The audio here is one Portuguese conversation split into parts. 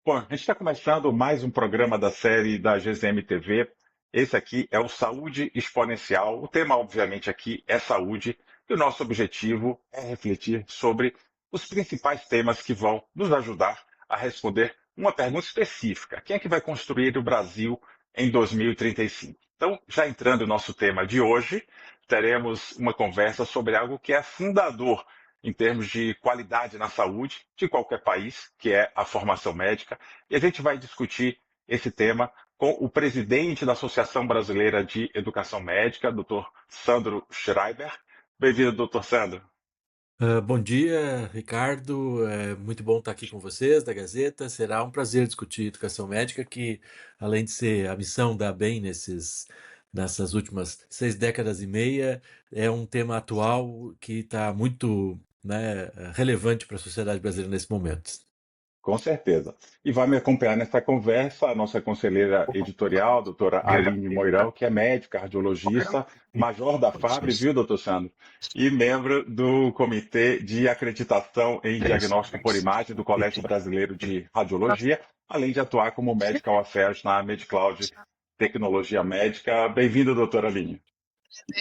Bom, a gente está começando mais um programa da série da GZM TV. Esse aqui é o Saúde Exponencial. O tema, obviamente, aqui é saúde e o nosso objetivo é refletir sobre os principais temas que vão nos ajudar a responder uma pergunta específica: quem é que vai construir o Brasil em 2035? Então, já entrando no nosso tema de hoje, teremos uma conversa sobre algo que é fundador em termos de qualidade na saúde de qualquer país, que é a formação médica. E a gente vai discutir esse tema com o presidente da Associação Brasileira de Educação Médica, Dr. Sandro Schreiber. Bem-vindo, Dr. Sandro. Bom dia, Ricardo. É muito bom estar aqui com vocês da Gazeta. Será um prazer discutir educação médica, que, além de ser a missão da ABEM nessas últimas 6 décadas e meia, é um tema atual que está muito, né, relevante para a sociedade brasileira nesse momento. Com certeza. E vai me acompanhar nessa conversa a nossa conselheira editorial, doutora Aline Moirão, que é médica, cardiologista, major da FABRE, viu, doutor Sandro? E membro do Comitê de Acreditação em Diagnóstico por Imagem do Colégio Brasileiro de Radiologia, além de atuar como Medical Affairs na MedCloud Tecnologia Médica. Bem-vindo, doutora Aline.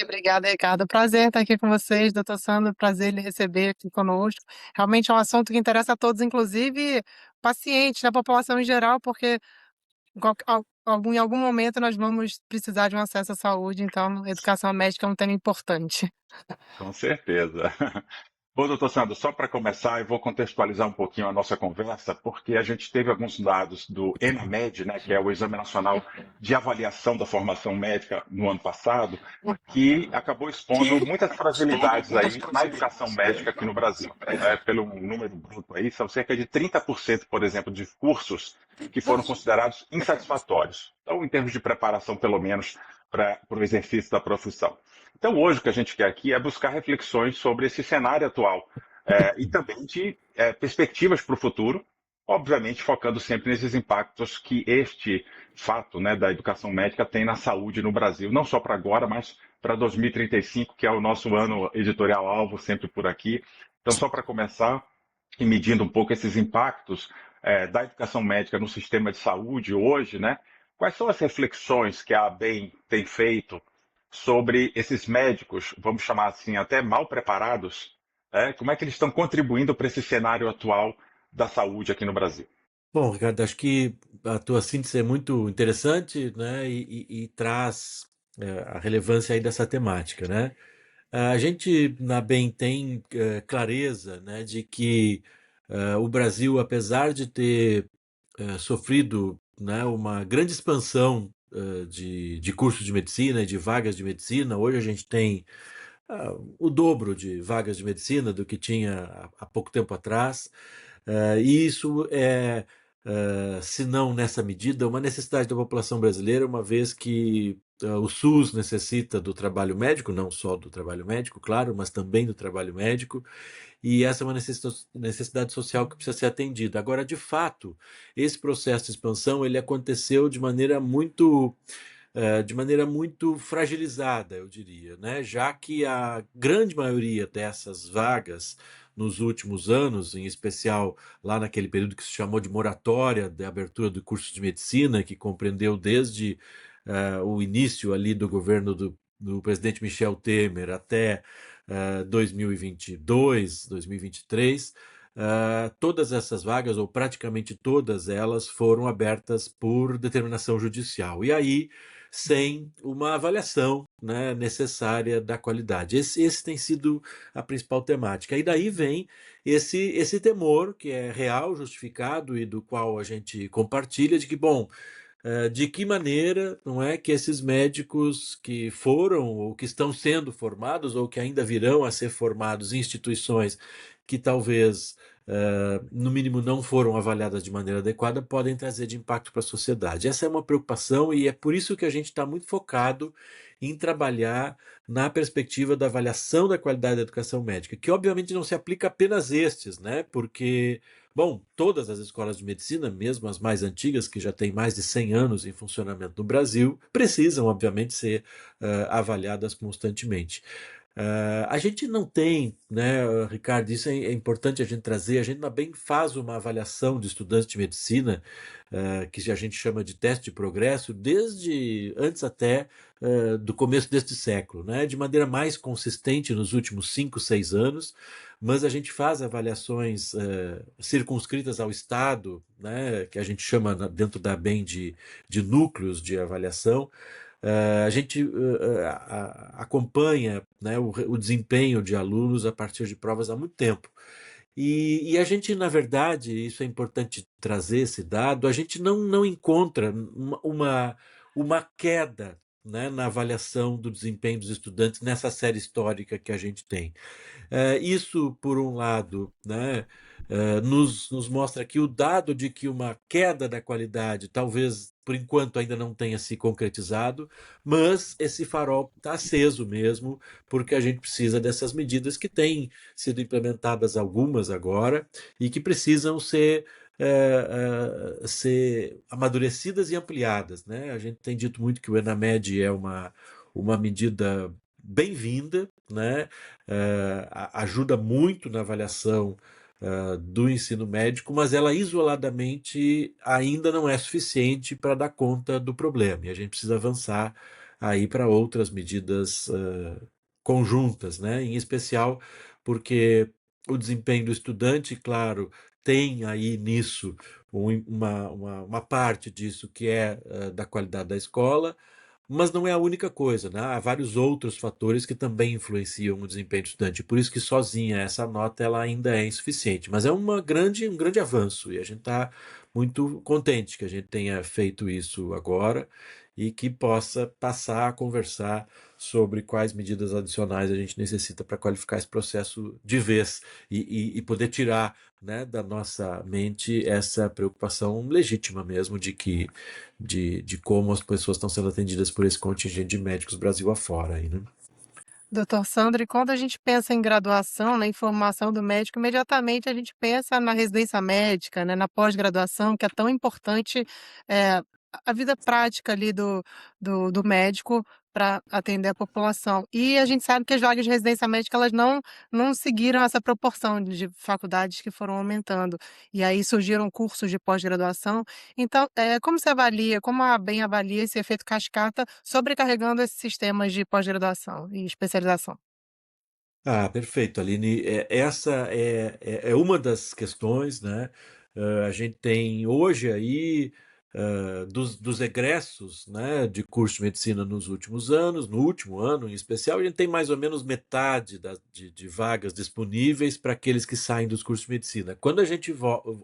Obrigada, Ricardo. Prazer estar aqui com vocês, doutor Sandro. Prazer lhe receber aqui conosco. Realmente é um assunto que interessa a todos, inclusive pacientes, da população em geral, porque em algum momento nós vamos precisar de um acesso à saúde, então educação médica é um tema importante. Com certeza. Bom, doutor Sandro, só para começar, eu vou contextualizar um pouquinho a nossa conversa, porque a gente teve alguns dados do ENAMED, né, que é o Exame Nacional de Avaliação da Formação Médica no ano passado, que acabou expondo muitas fragilidades aí na educação médica aqui no Brasil. Pelo número bruto aí, são cerca de 30%, por exemplo, de cursos que foram considerados insatisfatórios. Então, em termos de preparação, pelo menos, para o exercício da profissão. Então, hoje o que a gente quer aqui é buscar reflexões sobre esse cenário atual e também de perspectivas para o futuro, obviamente focando sempre nesses impactos que este fato, né, da educação médica tem na saúde no Brasil, não só para agora, mas para 2035, que é o nosso ano editorial-alvo, sempre por aqui. Então, só para começar e medindo um pouco esses impactos da educação médica no sistema de saúde hoje, né, quais são as reflexões que a ABEM tem feito sobre esses médicos, vamos chamar assim, até mal preparados, como é que eles estão contribuindo para esse cenário atual da saúde aqui no Brasil? Bom, Ricardo, acho que a tua síntese é muito interessante, né, e traz a relevância aí dessa temática, né? A gente na BEM tem clareza, né, de que o Brasil, apesar de ter sofrido, né, uma grande expansão de cursos de medicina e de vagas de medicina, hoje a gente tem o dobro de vagas de medicina do que tinha há pouco tempo atrás. E isso é, se não nessa medida, uma necessidade da população brasileira, uma vez que o SUS necessita do trabalho médico, não só do trabalho médico, claro, mas também do trabalho médico, e essa é uma necessidade social que precisa ser atendida. Agora, de fato, esse processo de expansão ele aconteceu de maneira muito fragilizada, eu diria, né? Já que a grande maioria dessas vagas nos últimos anos, em especial lá naquele período que se chamou de moratória de abertura do curso de medicina, que compreendeu desde o início ali do governo do presidente Michel Temer até 2022, 2023, todas essas vagas, ou praticamente todas elas, foram abertas por determinação judicial. E aí, sem uma avaliação, né, necessária da qualidade. Esse tem sido a principal temática. E daí vem esse temor, que é real, justificado e do qual a gente compartilha, de que, bom, de que maneira não é que esses médicos que foram ou que estão sendo formados ou que ainda virão a ser formados em instituições que talvez no mínimo não foram avaliadas de maneira adequada podem trazer de impacto para a sociedade. Essa é uma preocupação e é por isso que a gente está muito focado em trabalhar na perspectiva da avaliação da qualidade da educação médica, que obviamente não se aplica apenas estes, né? Porque bom, todas as escolas de medicina, mesmo as mais antigas, que já têm mais de 100 anos em funcionamento no Brasil, precisam, obviamente, ser avaliadas constantemente. A gente não tem, né, Ricardo, isso é importante a gente trazer, a gente também faz uma avaliação de estudantes de medicina, que a gente chama de teste de progresso, desde antes até do começo deste século, né, de maneira mais consistente nos últimos 5, 6 anos, mas a gente faz avaliações circunscritas ao Estado, né, que a gente chama dentro da ABEM de núcleos de avaliação. A gente acompanha, né, o desempenho de alunos a partir de provas há muito tempo. E a gente, na verdade, isso é importante trazer esse dado, a gente não encontra uma queda, né, na avaliação do desempenho dos estudantes nessa série histórica que a gente tem. Isso, por um lado, né, nos mostra que o dado de que uma queda da qualidade talvez, por enquanto, ainda não tenha se concretizado, mas esse farol está aceso mesmo, porque a gente precisa dessas medidas que têm sido implementadas algumas agora e que precisam ser amadurecidas e ampliadas, né? A gente tem dito muito que o ENAMED é uma medida bem-vinda, né? Ajuda muito na avaliação do ensino médico, mas ela isoladamente ainda não é suficiente para dar conta do problema. E a gente precisa avançar aí para outras medidas conjuntas, né? Em especial porque o desempenho do estudante, claro, tem aí nisso uma parte disso que é da qualidade da escola, mas não é a única coisa, né? Há vários outros fatores que também influenciam o desempenho do estudante. Por isso que sozinha essa nota ela ainda é insuficiente. Mas é um grande avanço e a gente está muito contente que a gente tenha feito isso agora e que possa passar a conversar sobre quais medidas adicionais a gente necessita para qualificar esse processo de vez e poder tirar, né, da nossa mente essa preocupação legítima mesmo de como as pessoas estão sendo atendidas por esse contingente de médicos Brasil afora aí, né? Doutor Sandro, e quando a gente pensa em graduação, na formação do médico, imediatamente a gente pensa na residência médica, né, na pós-graduação, que é tão importante, a vida prática ali do médico para atender a população. E a gente sabe que as vagas de residência médica, elas não seguiram essa proporção de faculdades que foram aumentando. E aí surgiram cursos de pós-graduação. Então, como você avalia, como a ABEM avalia esse efeito cascata sobrecarregando esses sistemas de pós-graduação e especialização? Perfeito, Aline. Essa é uma das questões, né? A gente tem hoje aí, dos egressos, né, de curso de medicina nos últimos anos, no último ano em especial, a gente tem mais ou menos metade de vagas disponíveis para aqueles que saem dos cursos de medicina. Quando a gente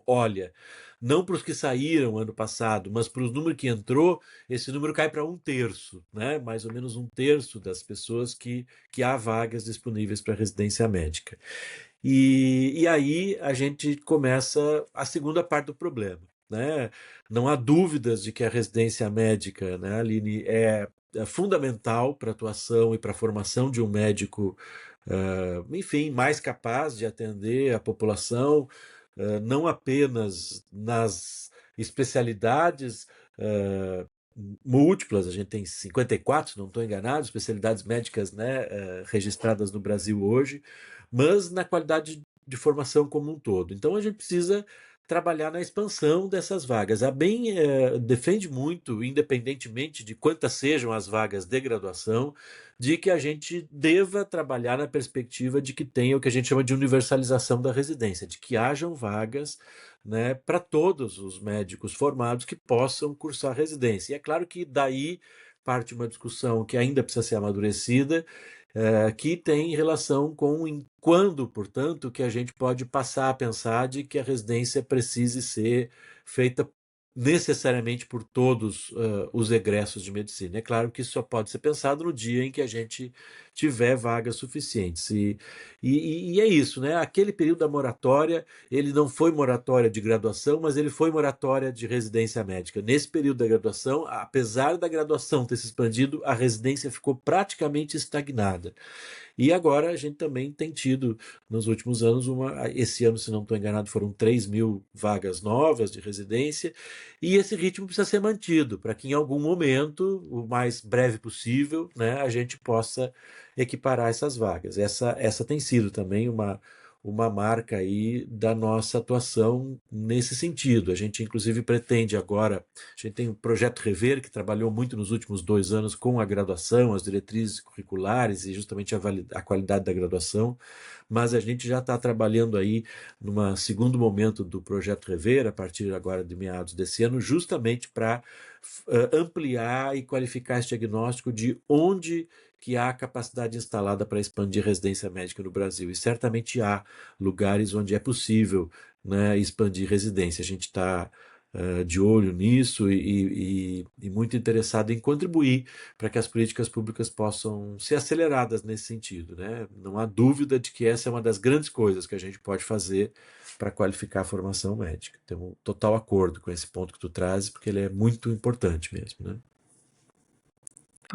olha, não para os que saíram ano passado, mas para o número que entrou, esse número cai para um terço, né? Mais ou menos um terço das pessoas que há vagas disponíveis para residência médica. E aí a gente começa a segunda parte do problema, né? Não há dúvidas de que a residência médica, né, Aline, é fundamental para a atuação e para a formação de um médico, enfim, mais capaz de atender a população, não apenas nas especialidades uh, múltiplas, a gente tem 54, se não estou enganado, especialidades médicas, né, registradas no Brasil hoje, mas na qualidade de formação como um todo. Então a gente precisa trabalhar na expansão dessas vagas. A BEM defende muito, independentemente de quantas sejam as vagas de graduação, de que a gente deva trabalhar na perspectiva de que tenha o que a gente chama de universalização da residência, de que hajam vagas, né, para todos os médicos formados que possam cursar residência. E é claro que daí parte uma discussão que ainda precisa ser amadurecida, que tem relação com quando, portanto, que a gente pode passar a pensar de que a residência precise ser feita necessariamente por todos os egressos de medicina. É claro que isso só pode ser pensado no dia em que a gente tiver vagas suficientes. E é isso, né? Aquele período da moratória, ele não foi moratória de graduação, mas ele foi moratória de residência médica. Nesse período da graduação, apesar da graduação ter se expandido, a residência ficou praticamente estagnada. E agora a gente também tem tido, nos últimos anos, esse ano, se não estou enganado, foram 3.000 vagas novas de residência, e esse ritmo precisa ser mantido para que em algum momento, o mais breve possível, né, a gente possa equiparar essas vagas. Essa tem sido também uma marca aí da nossa atuação nesse sentido. A gente, inclusive, pretende agora, a gente tem o Projeto Rever, que trabalhou muito nos últimos 2 anos com a graduação, as diretrizes curriculares e justamente a qualidade da graduação, mas a gente já está trabalhando aí num segundo momento do Projeto Rever, a partir agora de meados desse ano, justamente para ampliar e qualificar esse diagnóstico de onde que há capacidade instalada para expandir residência médica no Brasil. E certamente há lugares onde é possível, né, expandir residência. A gente está de olho nisso e muito interessado em contribuir para que as políticas públicas possam ser aceleradas nesse sentido, né? Não há dúvida de que essa é uma das grandes coisas que a gente pode fazer para qualificar a formação médica. Temos um total acordo com esse ponto que tu trazes, porque ele é muito importante mesmo, né?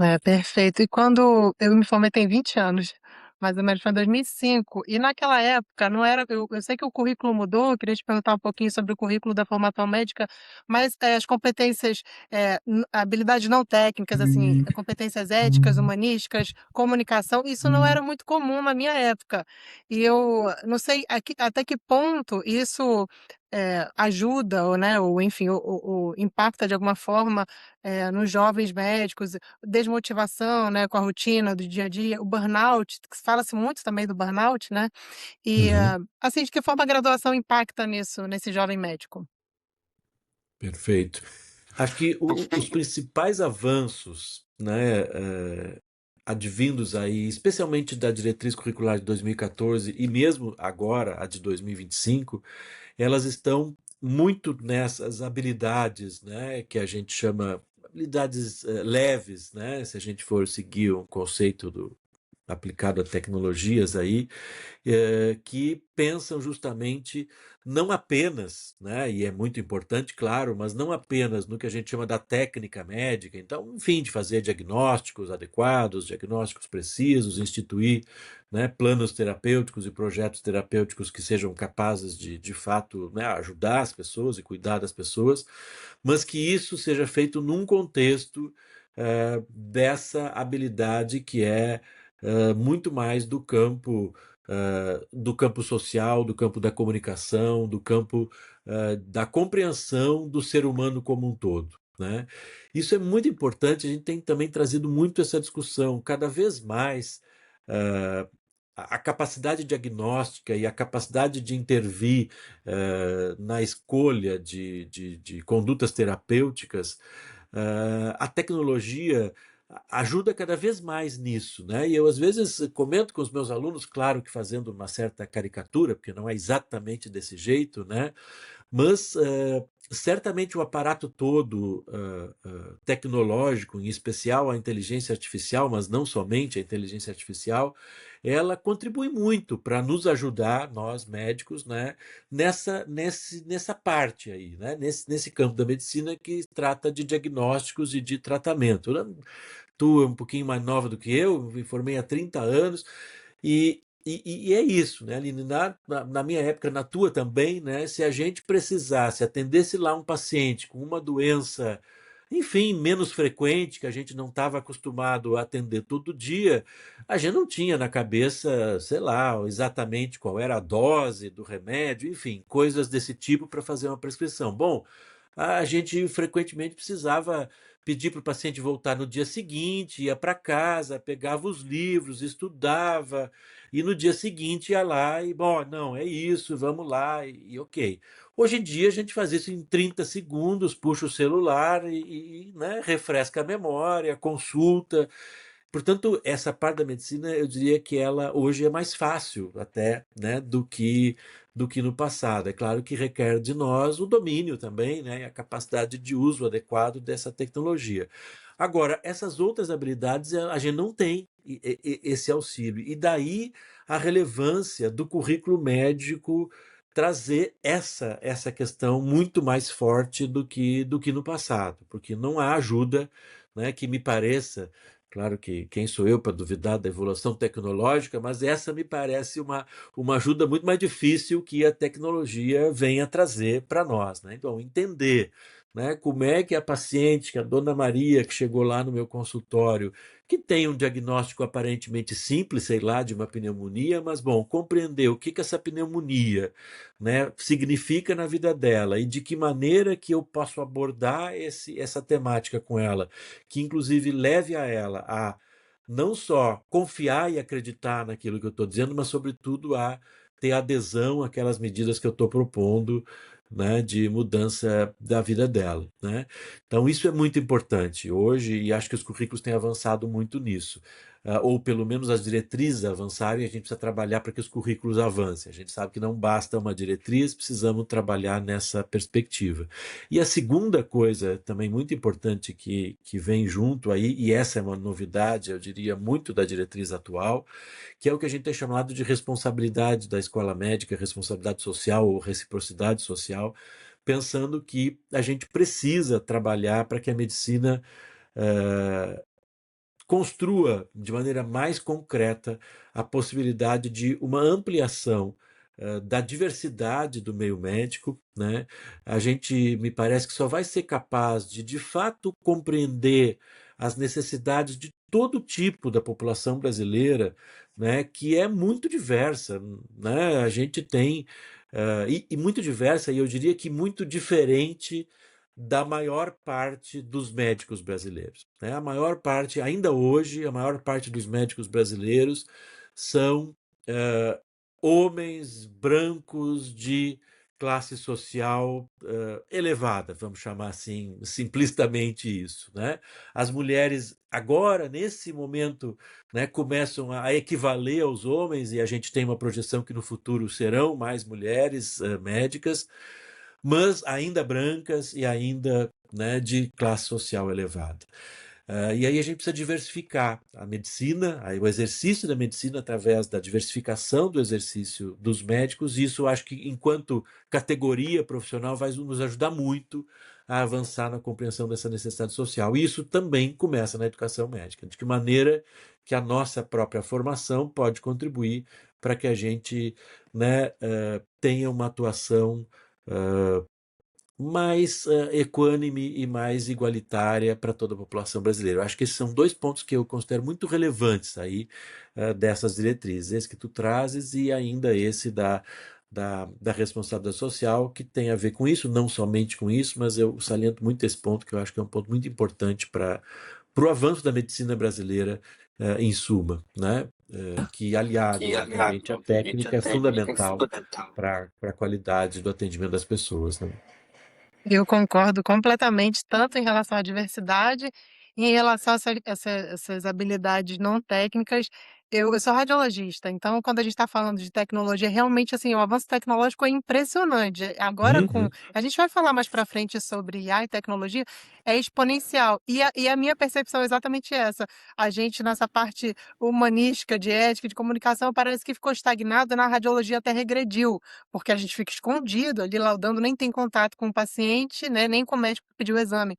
É, perfeito. E quando eu me formei tem 20 anos, mais ou menos foi em 2005, e naquela época não era eu sei que o currículo mudou, eu queria te perguntar um pouquinho sobre o currículo da formação médica, mas, as competências, habilidades não técnicas, assim, competências éticas, humanísticas, comunicação, isso não era muito comum na minha época. E eu não sei até que ponto isso, ajuda ou, né, ou enfim, ou impacta de alguma forma, nos jovens médicos, desmotivação, né, com a rotina do dia a dia, o burnout, que fala-se muito também do burnout, né, e, Uhum. assim, de que forma a graduação impacta nisso, nesse jovem médico? Perfeito. Acho que os principais avanços, né, advindos aí, especialmente da diretriz curricular de 2014 e mesmo agora a de 2025, elas estão muito nessas habilidades, né, que a gente chama habilidades leves, né, se a gente for seguir um conceito aplicado a tecnologias aí, que pensam justamente não apenas, né, e é muito importante, claro, mas não apenas no que a gente chama da técnica médica, então, enfim, de fazer diagnósticos adequados, diagnósticos precisos, instituir, né, planos terapêuticos e projetos terapêuticos que sejam capazes de fato, né, ajudar as pessoas e cuidar das pessoas, mas que isso seja feito num contexto dessa habilidade que é muito mais do campo social, do campo da comunicação, do campo da compreensão do ser humano como um todo, né? Isso é muito importante, a gente tem também trazido muito essa discussão, cada vez mais uh, a capacidade diagnóstica e a capacidade de intervir na escolha de condutas terapêuticas, a tecnologia ajuda cada vez mais nisso, né? E eu às vezes comento com os meus alunos, claro que fazendo uma certa caricatura, porque não é exatamente desse jeito, né? Mas certamente o aparato todo tecnológico, em especial a inteligência artificial, mas não somente a inteligência artificial, ela contribui muito para nos ajudar, nós médicos, né, nessa parte aí, né, nesse campo da medicina que trata de diagnósticos e de tratamento. Tu é um pouquinho mais nova do que eu, me formei há 30 anos, e é isso, né, Aline? Na minha época, na tua também, né? Se a gente precisasse, atendesse lá um paciente com uma doença, enfim, menos frequente, que a gente não estava acostumado a atender todo dia, a gente não tinha na cabeça, sei lá, exatamente qual era a dose do remédio, enfim, coisas desse tipo para fazer uma prescrição. Bom, a gente frequentemente precisava pedir para o paciente voltar no dia seguinte, ia para casa, pegava os livros, estudava, e no dia seguinte ia lá e, bom, não, é isso, vamos lá, e ok. Hoje em dia a gente faz isso em 30 segundos, puxa o celular né, refresca a memória, consulta. Portanto, essa parte da medicina, eu diria que ela hoje é mais fácil até, né, do que no passado. É claro que requer de nós o domínio também, né, e a capacidade de uso adequado dessa tecnologia. Agora, essas outras habilidades a gente não tem esse auxílio. E daí a relevância do currículo médico trazer essa questão muito mais forte do que no passado, porque não há ajuda, né, que me pareça Claro que quem sou eu para duvidar da evolução tecnológica, mas essa me parece uma ajuda muito mais difícil que a tecnologia vem a trazer para nós, né? Então, entender, né, como é que a paciente, que a dona Maria, que chegou lá no meu consultório, que tem um diagnóstico aparentemente simples, sei lá, de uma pneumonia, mas, bom, compreender o que essa pneumonia, né, significa na vida dela e de que maneira que eu posso abordar essa temática com ela, que inclusive leve a ela a não só confiar e acreditar naquilo que eu estou dizendo, mas sobretudo a ter adesão àquelas medidas que eu estou propondo, né, de mudança da vida dela, né? Então isso é muito importante hoje e acho que os currículos têm avançado muito nisso. Ou pelo menos as diretrizes avançarem, a gente precisa trabalhar para que os currículos avancem. A gente sabe que não basta uma diretriz, precisamos trabalhar nessa perspectiva. E a segunda coisa também muito importante que vem junto aí, e essa é uma novidade, eu diria, muito da diretriz atual, que é o que a gente tem chamado de responsabilidade da escola médica, responsabilidade social ou reciprocidade social, pensando que a gente precisa trabalhar para que a medicina eh, construa de maneira mais concreta a possibilidade de uma ampliação da diversidade do meio médico, né? A gente me parece que só vai ser capaz de fato compreender as necessidades de todo tipo da população brasileira, né? Que é muito diversa, né? A gente tem e muito diversa, e eu diria que muito diferente da maior parte dos médicos brasileiros, né? A maior parte, ainda hoje, a maior parte dos médicos brasileiros são eh, homens brancos de classe social elevada, vamos chamar assim, simplistamente isso, né? As mulheres agora, nesse momento, né, começam a equivaler aos homens e a gente tem uma projeção que no futuro serão mais mulheres médicas, mas ainda brancas e ainda, né, de classe social elevada. E aí a gente precisa diversificar a medicina, aí o exercício da medicina através da diversificação do exercício dos médicos. Isso eu acho que, enquanto categoria profissional, vai nos ajudar muito a avançar na compreensão dessa necessidade social. E isso também começa na educação médica. De que maneira que a nossa própria formação pode contribuir para que a gente, né, tenha uma atuação mais equânime e mais igualitária para toda a população brasileira. Eu acho que esses são dois pontos que eu considero muito relevantes aí dessas diretrizes, esse que tu trazes e ainda esse da responsabilidade social, que tem a ver com isso, não somente com isso, mas eu saliento muito esse ponto, que eu acho que é um ponto muito importante para o avanço da medicina brasileira em suma, né? Que aliado, obviamente, à técnica, é fundamental para a qualidade do atendimento das pessoas, né? Eu concordo completamente, tanto em relação à diversidade e em relação a essas habilidades não técnicas. Eu sou radiologista, então quando a gente está falando de tecnologia, realmente assim, o avanço tecnológico é impressionante. Agora com Uhum, a gente vai falar mais para frente sobre IA e tecnologia, é exponencial. E a minha percepção é exatamente essa. A gente nessa parte humanística, de ética, de comunicação, parece que ficou estagnado, na radiologia até regrediu, porque a gente fica escondido ali laudando, nem tem contato com o paciente, né, nem com o médico que pediu o exame.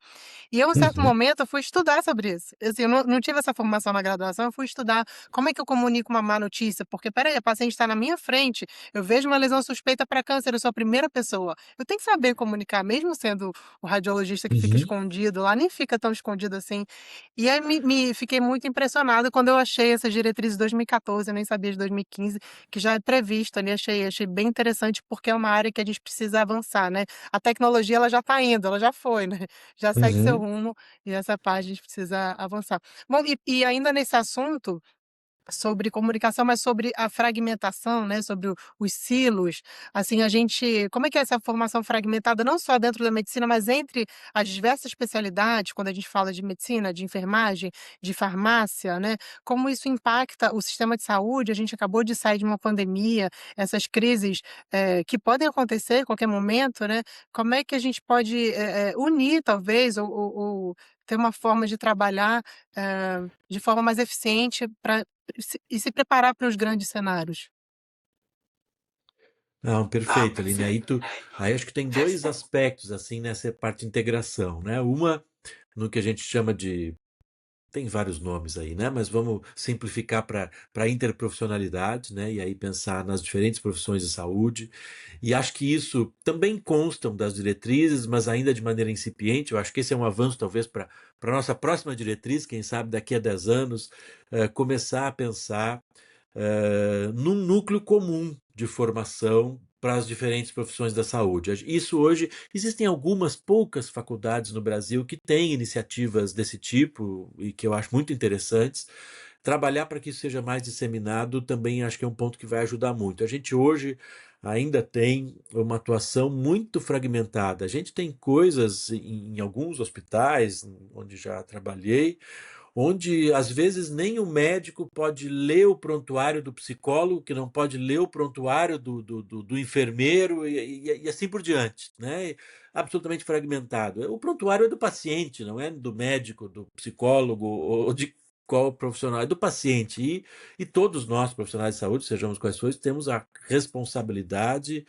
E eu, em certo uhum, momento, eu fui estudar sobre isso. Assim, eu não tive essa formação na graduação, eu fui estudar como é que eu comunico uma má notícia, porque espera aí, a paciente está na minha frente, eu vejo uma lesão suspeita para câncer, eu sou a primeira pessoa. Eu tenho que saber comunicar, mesmo sendo o radiologista que fica uhum, escondido lá, nem fica tão escondido assim. E aí fiquei muito impressionada quando eu achei essas diretrizes de 2014, eu nem sabia de 2015, que já é previsto ali, achei bem interessante, porque é uma área que a gente precisa avançar, né. A tecnologia ela já está indo, ela já foi, né, já segue seu uhum. rumo, e essa parte a gente precisa avançar. Bom, e ainda nesse assunto sobre comunicação, mas sobre a fragmentação, né, sobre os silos, assim, a gente como é que é essa formação fragmentada não só dentro da medicina, mas entre as diversas especialidades, quando a gente fala de medicina, de enfermagem, de farmácia, né, como isso impacta o sistema de saúde? A gente acabou de sair de uma pandemia, essas crises, que podem acontecer a qualquer momento, né, como é que a gente pode, unir talvez ou ter uma forma de trabalhar, de forma mais eficiente para se preparar para os grandes cenários. Não, perfeito, Aline. Aí acho que tem dois aspectos assim nessa parte de integração, né? Uma no que a gente chama de tem vários nomes aí, né? Mas vamos simplificar para interprofissionalidade, né? E aí pensar nas diferentes profissões de saúde. E acho que isso também constam das diretrizes, mas ainda de maneira incipiente. Eu acho que esse é um avanço, talvez, para a nossa próxima diretriz, quem sabe daqui a 10 anos, começar a pensar num núcleo comum de formação para as diferentes profissões da saúde. Isso hoje, existem algumas poucas faculdades no Brasil que têm iniciativas desse tipo e que eu acho muito interessantes. Trabalhar para que isso seja mais disseminado também acho que é um ponto que vai ajudar muito. A gente hoje ainda tem uma atuação muito fragmentada. A gente tem coisas em alguns hospitais onde já trabalhei, onde às vezes nem o médico pode ler o prontuário do psicólogo, que não pode ler o prontuário do enfermeiro e assim por diante, né? Absolutamente fragmentado. O prontuário é do paciente, não é do médico, do psicólogo ou de qual profissional, é do paciente. E todos nós, profissionais de saúde, sejamos quais forem, temos a responsabilidade,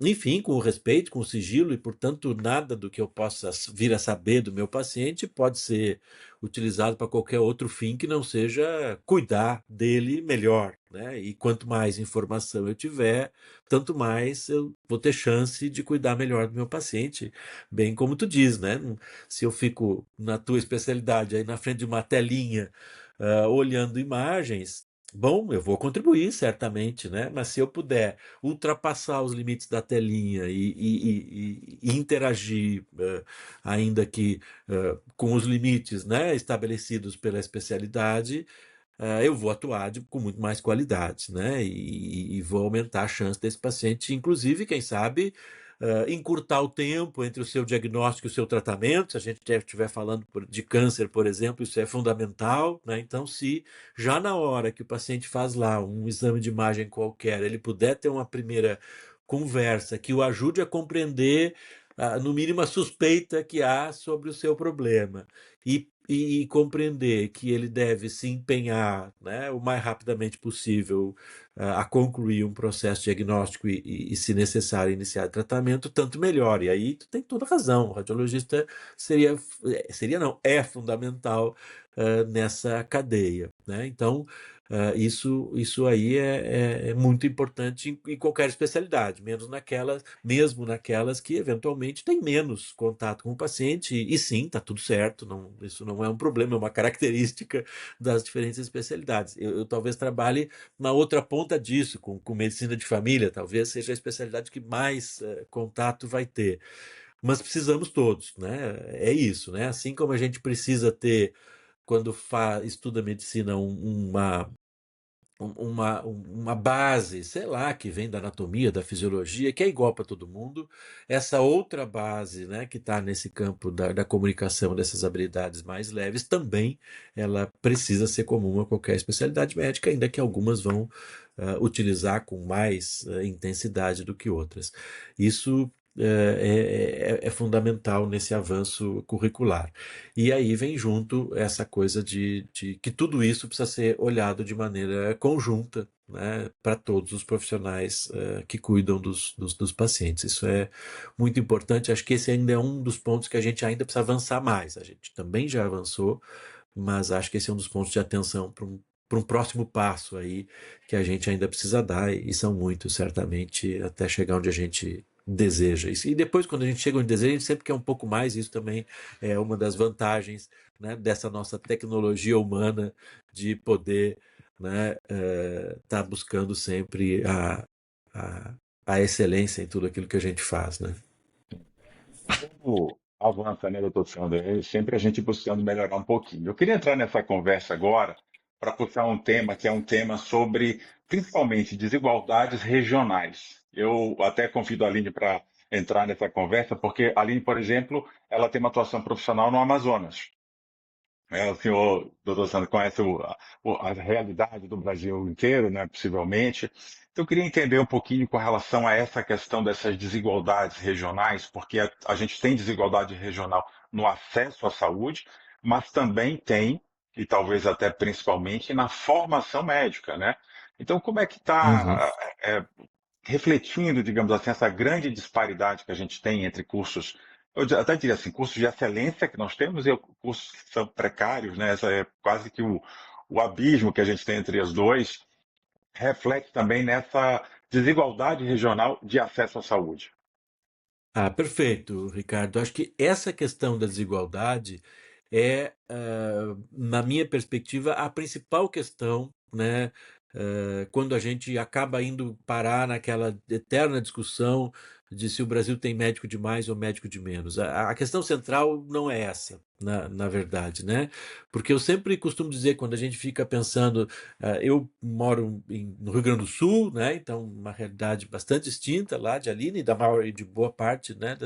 enfim, com o respeito, com o sigilo, e portanto nada do que eu possa vir a saber do meu paciente pode ser utilizado para qualquer outro fim que não seja cuidar dele melhor, né? E quanto mais informação eu tiver, tanto mais eu vou ter chance de cuidar melhor do meu paciente, bem como tu diz, né? Se eu fico na tua especialidade aí na frente de uma telinha, olhando imagens, bom, eu vou contribuir certamente, né? Mas se eu puder ultrapassar os limites da telinha e interagir, ainda que com os limites, né, estabelecidos pela especialidade, eu vou atuar com muito mais qualidade, né? E vou aumentar a chance desse paciente, inclusive, quem sabe, encurtar o tempo entre o seu diagnóstico e o seu tratamento. Se a gente estiver falando de câncer, por exemplo, isso é fundamental, né? Então, se já na hora que o paciente faz lá um exame de imagem qualquer, ele puder ter uma primeira conversa que o ajude a compreender, no mínimo, a suspeita que há sobre o seu problema e compreender que ele deve se empenhar, né, o mais rapidamente possível, a concluir um processo diagnóstico se necessário, iniciar tratamento, tanto melhor. E aí tu tem toda razão. O radiologista seria não, é fundamental nessa cadeia, né? Então, isso aí é muito importante em qualquer especialidade, mesmo naquelas que eventualmente têm menos contato com o paciente, e sim, está tudo certo, não, isso não é um problema, é uma característica das diferentes especialidades. Eu talvez trabalhe na outra ponta disso, com medicina de família, talvez seja a especialidade que mais contato vai ter. Mas precisamos todos, né? É isso, né? Assim como a gente precisa ter, quando estuda medicina, uma base, sei lá, que vem da anatomia, da fisiologia, que é igual para todo mundo. Essa outra base, né, que está nesse campo da comunicação, dessas habilidades mais leves, também ela precisa ser comum a qualquer especialidade médica, ainda que algumas vão utilizar com mais intensidade do que outras. Isso é fundamental nesse avanço curricular. E aí vem junto essa coisa de que tudo isso precisa ser olhado de maneira conjunta, né, para todos os profissionais que cuidam dos pacientes. Isso é muito importante. Acho que esse ainda é um dos pontos que a gente ainda precisa avançar mais. A gente também já avançou, mas acho que esse é um dos pontos de atenção para um próximo passo aí que a gente ainda precisa dar, e são muitos, certamente, até chegar onde a gente deseja. E depois, quando a gente chega onde deseja, a gente sempre quer um pouco mais. Isso também é uma das vantagens, né, dessa nossa tecnologia humana de poder, né, tá buscando sempre a, a excelência em tudo aquilo que a gente faz, né? Como avança, né, doutor Sandro? É sempre a gente buscando melhorar um pouquinho. Eu queria entrar nessa conversa agora para puxar um tema que é um tema sobre, principalmente, desigualdades regionais. Eu até convido a Aline para entrar nessa conversa, porque a Aline, por exemplo, ela tem uma atuação profissional no Amazonas. O senhor, doutor Sandro, conhece a realidade do Brasil inteiro, né, possivelmente. Então, eu queria entender um pouquinho com relação a essa questão dessas desigualdades regionais, porque a gente tem desigualdade regional no acesso à saúde, mas também tem, e talvez até principalmente, na formação médica, né? Então, como é que Uhum. está refletindo, digamos assim, essa grande disparidade que a gente tem entre cursos até diria assim, cursos de excelência que nós temos e cursos que são precários, né? Essa é quase que o abismo que a gente tem entre os dois, reflete também nessa desigualdade regional de acesso à saúde. Ah, perfeito, Ricardo. Acho que essa questão da desigualdade é, na minha perspectiva, a principal questão, né, quando a gente acaba indo parar naquela eterna discussão de se o Brasil tem médico de mais ou médico de menos. A questão central não é essa, na verdade, né? Porque eu sempre costumo dizer, quando a gente fica pensando, eu moro no Rio Grande do Sul, né? Então, uma realidade bastante distinta lá de Aline e da maior e de boa parte, né,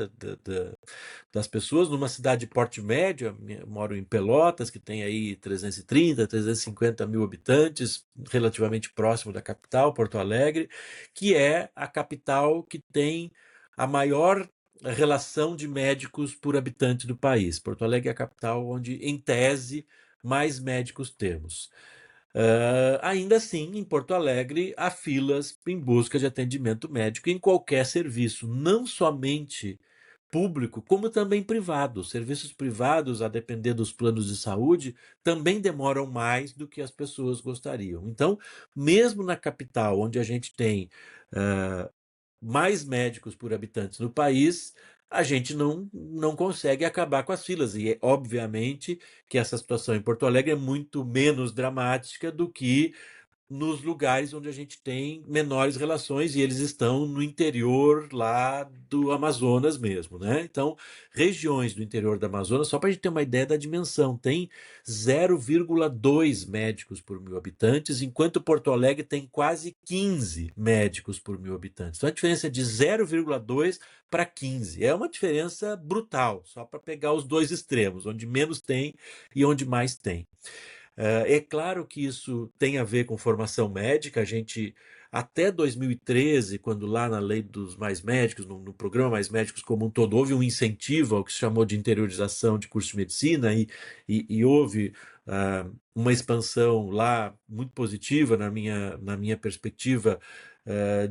das pessoas, numa cidade de porte médio. Eu moro em Pelotas, que tem aí 330, 350 mil habitantes, relativamente próximo da capital, Porto Alegre, que é a capital que tem a maior relação de médicos por habitante do país. Porto Alegre é a capital onde, em tese, mais médicos temos. Ainda assim, em Porto Alegre, há filas em busca de atendimento médico em qualquer serviço, não somente público, como também privado. Serviços privados, a depender dos planos de saúde, também demoram mais do que as pessoas gostariam. Então, mesmo na capital, onde a gente tem uh, mais médicos por habitantes no país, a gente não consegue acabar com as filas. E, obviamente, que essa situação em Porto Alegre é muito menos dramática do que nos lugares onde a gente tem menores relações, e eles estão no interior lá do Amazonas mesmo, né? Então, regiões do interior do Amazonas, só para a gente ter uma ideia da dimensão, tem 0,2 médicos por mil habitantes, enquanto Porto Alegre tem quase 15 médicos por mil habitantes. Então, a diferença é de 0,2 para 15. É uma diferença brutal, só para pegar os dois extremos, onde menos tem e onde mais tem. É claro que isso tem a ver com formação médica. A gente, até 2013, quando lá na Lei dos Mais Médicos, no programa Mais Médicos como um todo, houve um incentivo ao que se chamou de interiorização de curso de medicina, e houve uma expansão lá muito positiva, na minha perspectiva,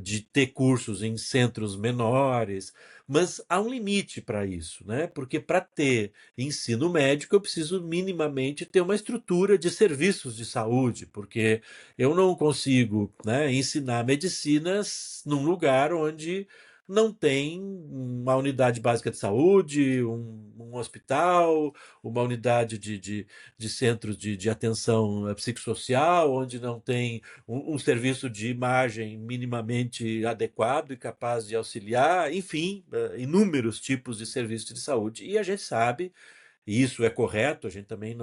de ter cursos em centros menores, mas há um limite para isso, né? Porque para ter ensino médico eu preciso minimamente ter uma estrutura de serviços de saúde, porque eu não consigo, né, ensinar medicinas num lugar onde não tem uma unidade básica de saúde, um hospital, uma unidade de centros de atenção psicossocial, onde não tem um serviço de imagem minimamente adequado e capaz de auxiliar, enfim, inúmeros tipos de serviços de saúde. E a gente sabe, e isso é correto, a gente também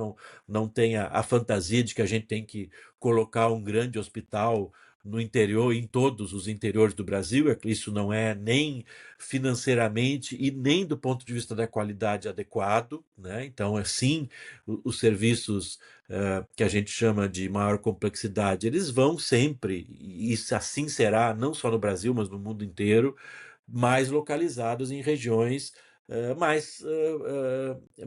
não tem a fantasia de que a gente tem que colocar um grande hospital no interior, em todos os interiores do Brasil. Isso não é nem financeiramente e nem do ponto de vista da qualidade adequado, né? Então, assim, os serviços que a gente chama de maior complexidade, eles vão sempre, e isso assim será, não só no Brasil, mas no mundo inteiro, mais localizados em regiões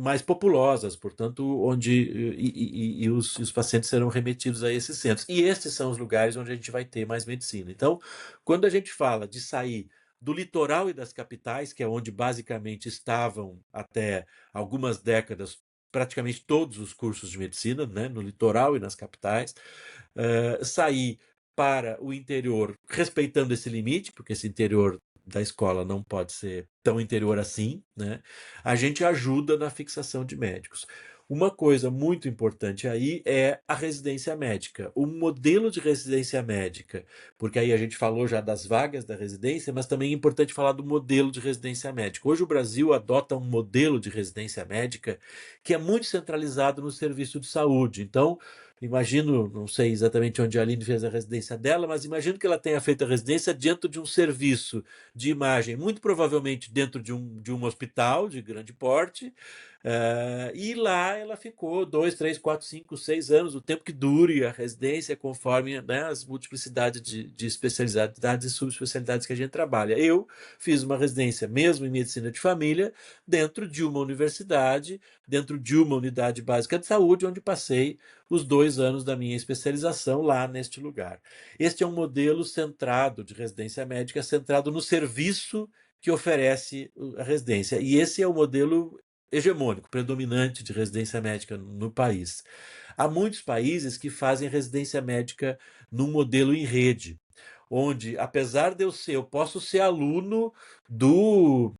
mais populosas, portanto, onde os pacientes serão remetidos a esses centros. E estes são os lugares onde a gente vai ter mais medicina. Então, quando a gente fala de sair do litoral e das capitais, que é onde basicamente estavam até algumas décadas praticamente todos os cursos de medicina, né, no litoral e nas capitais, sair para o interior, respeitando esse limite, porque esse interior da escola não pode ser tão interior assim, né? A gente ajuda na fixação de médicos. Uma coisa muito importante aí é a residência médica, o modelo de residência médica, porque aí a gente falou já das vagas da residência, mas também é importante falar do modelo de residência médica. Hoje o Brasil adota um modelo de residência médica que é muito centralizado no serviço de saúde. Então, imagino, não sei exatamente onde a Aline fez a residência dela, mas imagino que ela tenha feito a residência dentro de um serviço de imagem, muito provavelmente dentro de um hospital de grande porte, e lá ela ficou 2, 3, 4, 5, 6 anos, o tempo que dure a residência, conforme, né, as multiplicidades de especialidades e subespecialidades que a gente trabalha. Eu fiz uma residência, mesmo em medicina de família, dentro de uma universidade, dentro de uma unidade básica de saúde, onde passei os 2 anos da minha especialização lá neste lugar. Este é um modelo centrado de residência médica, centrado no serviço que oferece a residência. E esse é o modelo hegemônico, predominante de residência médica no país. Há muitos países que fazem residência médica num modelo em rede, onde, apesar de eu posso ser aluno do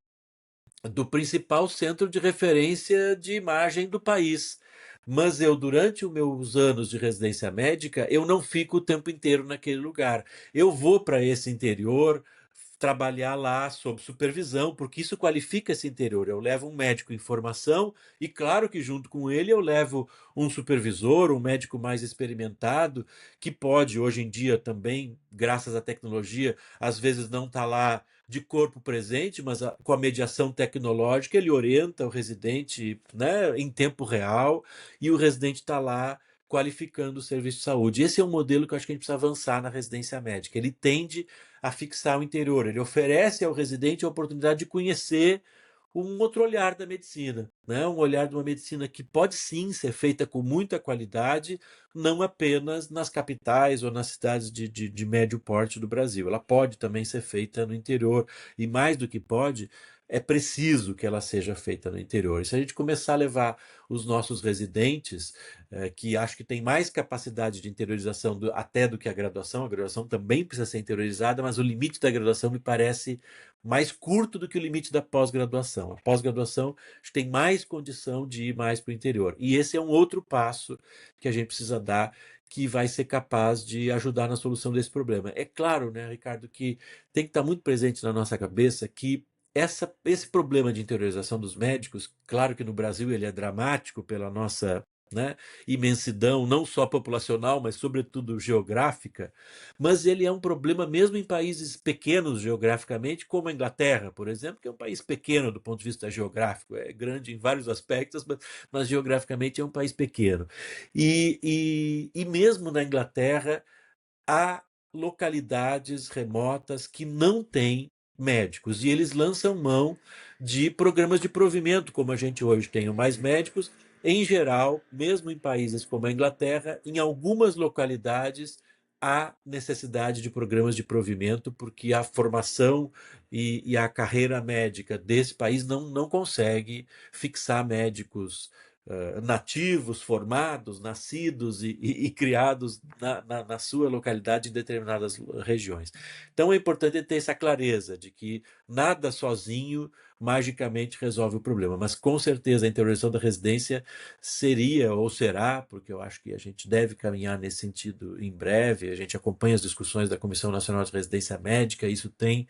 principal centro de referência de imagem do país. Mas eu, durante os meus anos de residência médica, eu não fico o tempo inteiro naquele lugar. Eu vou para esse interior trabalhar lá sob supervisão, porque isso qualifica esse interior. Eu levo um médico em formação e, claro que junto com ele, eu levo um supervisor, um médico mais experimentado, que pode, hoje em dia também, graças à tecnologia, às vezes não está lá de corpo presente, mas com a mediação tecnológica ele orienta o residente, né, em tempo real, e o residente está lá qualificando o serviço de saúde. Esse é um modelo que eu acho que a gente precisa avançar na residência médica. Ele tende a fixar o interior, ele oferece ao residente a oportunidade de conhecer um outro olhar da medicina, né? Um olhar de uma medicina que pode sim ser feita com muita qualidade, não apenas nas capitais ou nas cidades de médio porte do Brasil. Ela pode também ser feita no interior, e mais do que pode, é preciso que ela seja feita no interior. E se a gente começar a levar os nossos residentes, que acho que tem mais capacidade de interiorização até do que a graduação também precisa ser interiorizada, mas o limite da graduação me parece mais curto do que o limite da pós-graduação. A pós-graduação tem mais condição de ir mais para o interior. E esse é um outro passo que a gente precisa dar, que vai ser capaz de ajudar na solução desse problema. É claro, né, Ricardo, que tem que estar muito presente na nossa cabeça que esse problema de interiorização dos médicos, claro que no Brasil ele é dramático pela nossa, né, imensidão, não só populacional, mas sobretudo geográfica, mas ele é um problema mesmo em países pequenos geograficamente, como a Inglaterra, por exemplo, que é um país pequeno do ponto de vista geográfico, é grande em vários aspectos, mas geograficamente é um país pequeno. E mesmo na Inglaterra, há localidades remotas que não têm médicos e eles lançam mão de programas de provimento, como a gente hoje tem mais médicos. Em geral, mesmo em países como a Inglaterra, em algumas localidades há necessidade de programas de provimento, porque a formação e a carreira médica desse país não consegue fixar médicos nativos, formados, nascidos e criados na sua localidade em determinadas regiões. Então é importante ter essa clareza de que nada sozinho magicamente resolve o problema, mas com certeza a interiorização da residência seria ou será, porque eu acho que a gente deve caminhar nesse sentido em breve, a gente acompanha as discussões da Comissão Nacional de Residência Médica, isso tem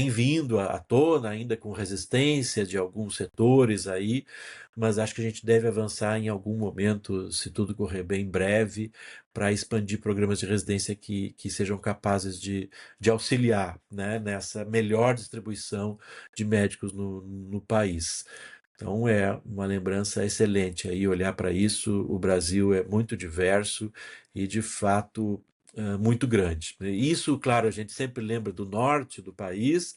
vindo à tona, ainda com resistência de alguns setores aí, mas acho que a gente deve avançar em algum momento, se tudo correr bem, em breve, para expandir programas de residência que sejam capazes de auxiliar, né, nessa melhor distribuição de médicos no país. Então é uma lembrança excelente aí olhar para isso. O Brasil é muito diverso e, de fato, muito grande. Isso, claro, a gente sempre lembra do norte do país,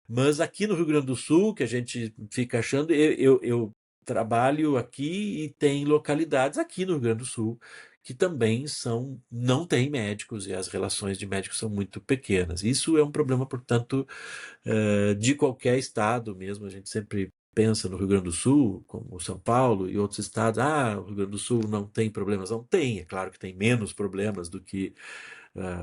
mas aqui no Rio Grande do Sul, que a gente fica achando, eu trabalho aqui e tem localidades aqui no Rio Grande do Sul que também não têm médicos e as relações de médicos são muito pequenas. Isso é um problema, portanto, de qualquer estado mesmo. A gente sempre pensa no Rio Grande do Sul, como São Paulo e outros estados, o Rio Grande do Sul não tem problemas. Não tem, é claro que tem menos problemas do que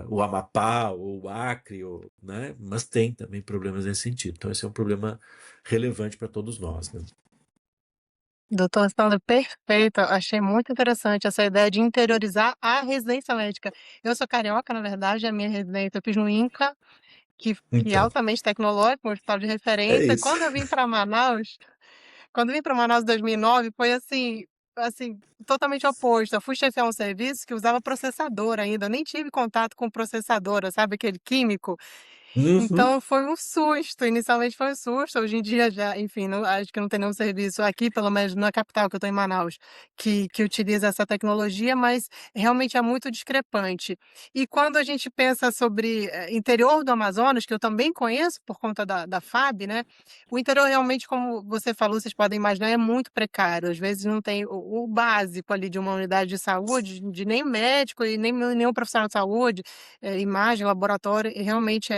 o Amapá ou o Acre, né? Mas tem também problemas nesse sentido. Então, esse é um problema relevante para todos nós, né? Doutor Sandro, perfeito. Achei muito interessante essa ideia de interiorizar a residência médica. Eu sou carioca, na verdade, a minha residência eu fiz no INCA, que é Então, altamente tecnológico, um hospital de é referência. isso. Quando eu vim para Manaus em 2009, foi assim, totalmente oposto. Eu fui chefiar um serviço que usava processador ainda. Eu nem tive contato com processadora, sabe, aquele químico. Uhum. Então foi um susto, inicialmente foi um susto, hoje em dia já, enfim, acho que não tem nenhum serviço aqui, pelo menos na capital, que eu estou em Manaus, que utiliza essa tecnologia, mas realmente é muito discrepante. E quando a gente pensa sobre interior do Amazonas, que eu também conheço por conta da FAB, né? O interior realmente, como você falou, vocês podem imaginar, é muito precário. Às vezes não tem o básico ali de uma unidade de saúde, de nem médico e nem nenhum profissional de saúde, imagem, laboratório, e realmente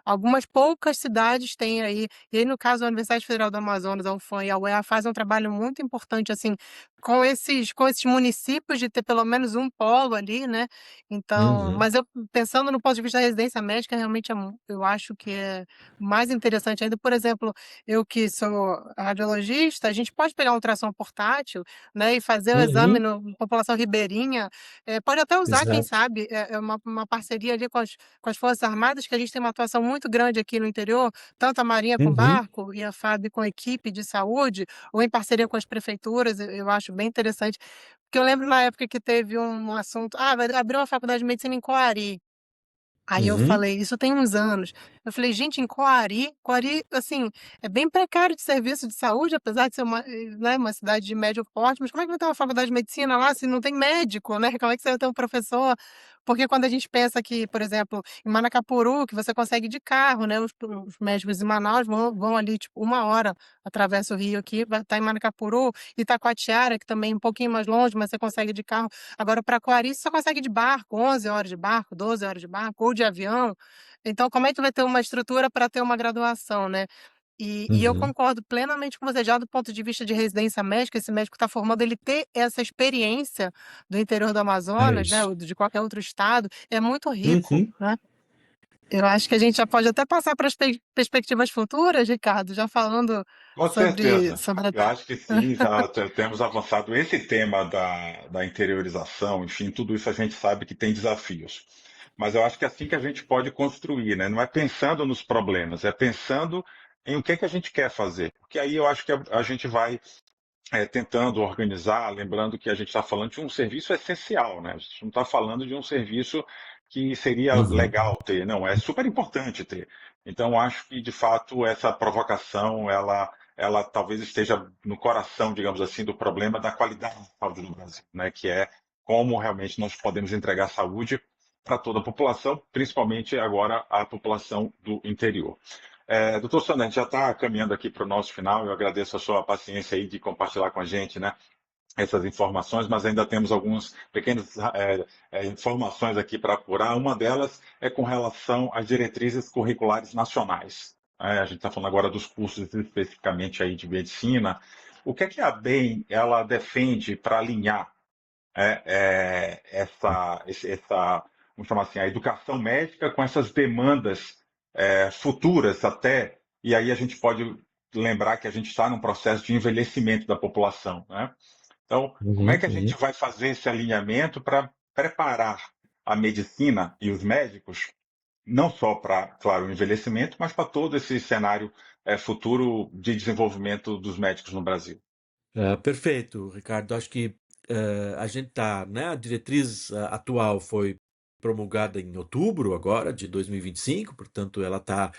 algumas poucas cidades têm aí, e aí no caso a Universidade Federal do Amazonas, a UFAM e a UEA fazem um trabalho muito importante, assim, com esses municípios de ter pelo menos um polo ali, né, então Uhum, mas eu pensando no ponto de vista da residência médica, realmente eu acho que é mais interessante ainda, por exemplo, eu que sou radiologista, a gente pode pegar um ultrassom portátil, né, e fazer o exame uhum, no população ribeirinha, pode até usar, quem exato. sabe, é uma parceria ali com as Forças Armadas, que a gente tem uma atuação muito grande aqui no interior, tanto a Marinha com Uhum, barco e a FAB com equipe de saúde, ou em parceria com as prefeituras, eu acho bem interessante. Porque eu lembro na época que teve um assunto: "Ah, vai abrir uma faculdade de medicina em Coari". Aí eu uhum, falei, isso tem uns anos. Eu falei: "Gente, em Coari, assim, é bem precário de serviço de saúde, apesar de ser né, uma cidade de médio porte, mas como é que vai ter uma faculdade de medicina lá se não tem médico, né? Como é que você vai ter um professor?" Porque quando a gente pensa que, por exemplo, em Manacapuru, que você consegue ir de carro, né, os médicos em Manaus vão ali, tipo, 1 hora, atravessa o rio aqui, vai estar em Manacapuru, Itacoatiara, que também é um pouquinho mais longe, mas você consegue ir de carro. Agora para Coari você só consegue de barco, 11 horas de barco, 12 horas de barco ou de avião. Então como é que tu vai ter uma estrutura para ter uma graduação, né. E eu uhum. concordo plenamente com você, já do ponto de vista de residência médica, esse médico está formando, ele ter essa experiência do interior do É Amazonas, né, isso. ou de qualquer outro estado, é muito rico, Uhum, né. Eu acho que a gente já pode até passar para as perspectivas futuras, Ricardo, já falando Com sobre certeza. sobre a Eu acho que sim, já temos avançado. Esse tema da interiorização, enfim, tudo isso a gente sabe que tem desafios. Mas eu acho que é assim que a gente pode construir, né? Não é pensando nos problemas, é pensando em o que que a gente quer fazer. Porque aí eu acho que a gente vai tentando organizar, lembrando que a gente está falando de um serviço essencial, né? A gente não está falando de um serviço que seria uhum, legal ter, não, é super importante ter. Então, acho que, de fato, essa provocação, ela talvez esteja no coração, digamos assim, do problema da qualidade da saúde no Brasil, né? Que é como realmente nós podemos entregar saúde para toda a população, principalmente agora a população do interior. Doutor Sandro, a gente já está caminhando aqui para o nosso final. Eu agradeço a sua paciência aí de compartilhar com a gente, né, essas informações, mas ainda temos algumas pequenas informações aqui para apurar. Uma delas é com relação às diretrizes curriculares nacionais. A gente está falando agora dos cursos especificamente aí de medicina. O que é que a BEM ela defende para alinhar vamos chamar assim, a educação médica com essas demandas futuras até, e aí a gente pode lembrar que a gente está num processo de envelhecimento da população, né? Então, como é uhum, que a gente uhum. vai fazer esse alinhamento para preparar a medicina e os médicos, não só para, claro, o envelhecimento, mas para todo esse cenário futuro de desenvolvimento dos médicos no Brasil? Perfeito, Ricardo. Acho que a gente tá, né? A diretriz atual foi promulgada em outubro agora de 2025, portanto, ela está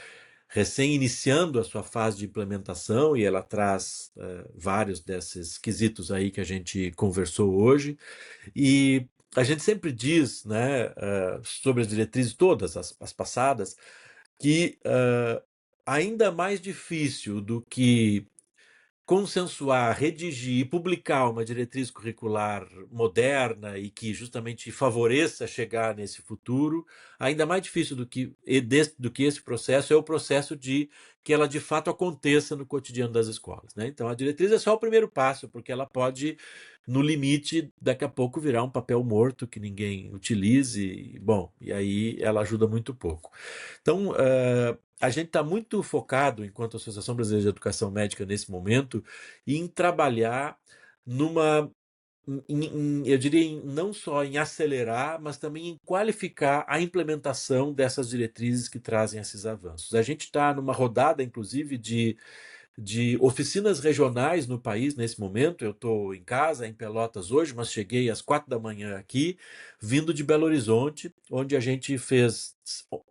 recém iniciando a sua fase de implementação e ela traz vários desses quesitos aí que a gente conversou hoje. E a gente sempre diz, né, sobre as diretrizes todas, as passadas, que ainda mais difícil do que consensuar, redigir e publicar uma diretriz curricular moderna e que justamente favoreça chegar nesse futuro, ainda mais difícil do que esse processo é o processo de que ela de fato aconteça no cotidiano das escolas, né? Então a diretriz é só o primeiro passo, porque ela pode, no limite, daqui a pouco virar um papel morto que ninguém utilize, bom, e aí ela ajuda muito pouco. Então, a gente está muito focado, enquanto Associação Brasileira de Educação Médica, nesse momento, em trabalhar numa. Eu diria não só em acelerar, mas também em qualificar a implementação dessas diretrizes que trazem esses avanços. A gente está numa rodada, inclusive, de oficinas regionais no país nesse momento. Eu estou em casa, em Pelotas hoje, mas cheguei às 4 da manhã aqui, vindo de Belo Horizonte, onde a gente fez,